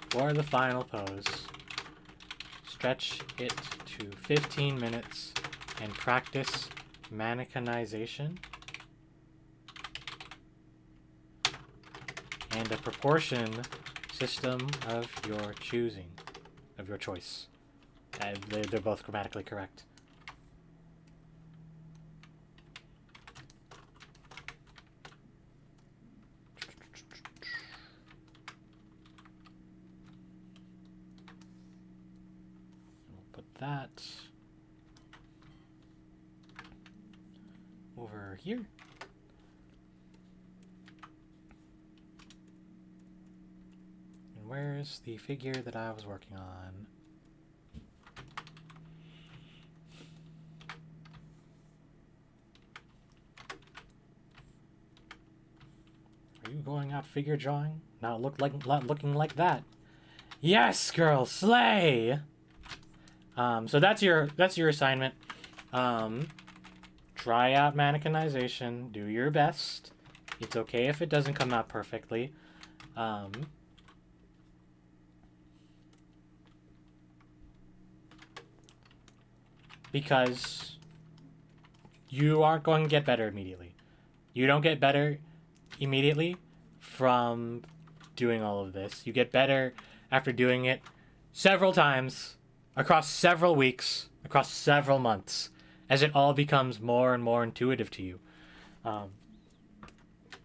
For the final pose, stretch it to 15 minutes and practice mannequinization and a proportion system of your choosing, of your choice. They're both grammatically correct. We'll put that over here. Where's the figure that I was working on? Are you going out figure drawing? Not looking like that. Yes, girl, slay. So that's your assignment. Try out mannequinization. Do your best. It's okay if it doesn't come out perfectly. Because you aren't going to get better immediately. You don't get better immediately from doing all of this. You get better after doing it several times, across several weeks, across several months, as it all becomes more and more intuitive to you.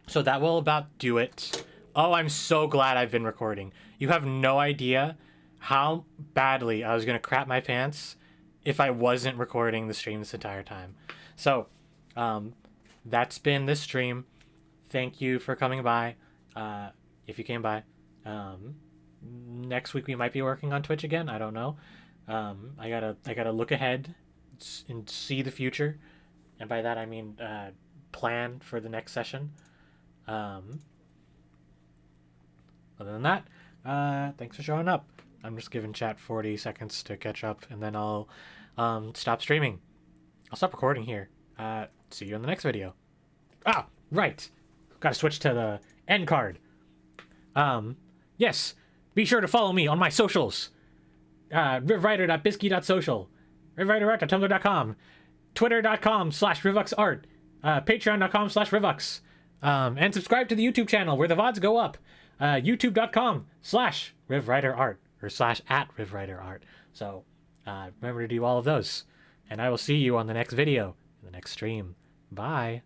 So that will about do it. Oh, I'm so glad I've been recording. You have no idea how badly I was going to crap my pants if I wasn't recording the stream this entire time. So, that's been this stream. Thank you for coming by. If you came by, next week we might be working on Twitch again. I don't know. I gotta look ahead and see the future, and by that I mean plan for the next session. Other than that, thanks for showing up. I'm just giving chat 40 seconds to catch up, and then I'll stop streaming. I'll stop recording here. See you in the next video. Ah, right. Gotta switch to the end card. Yes. Be sure to follow me on my socials. rivwriter.bisky.social, rivwriterart.tumblr.com, twitter.com/rivuxart, patreon.com/rivux, and subscribe to the YouTube channel where the VODs go up, youtube.com/rivwriterart or /@rivwriterart. So remember to do all of those, and I will see you on the next video, in the next stream. Bye.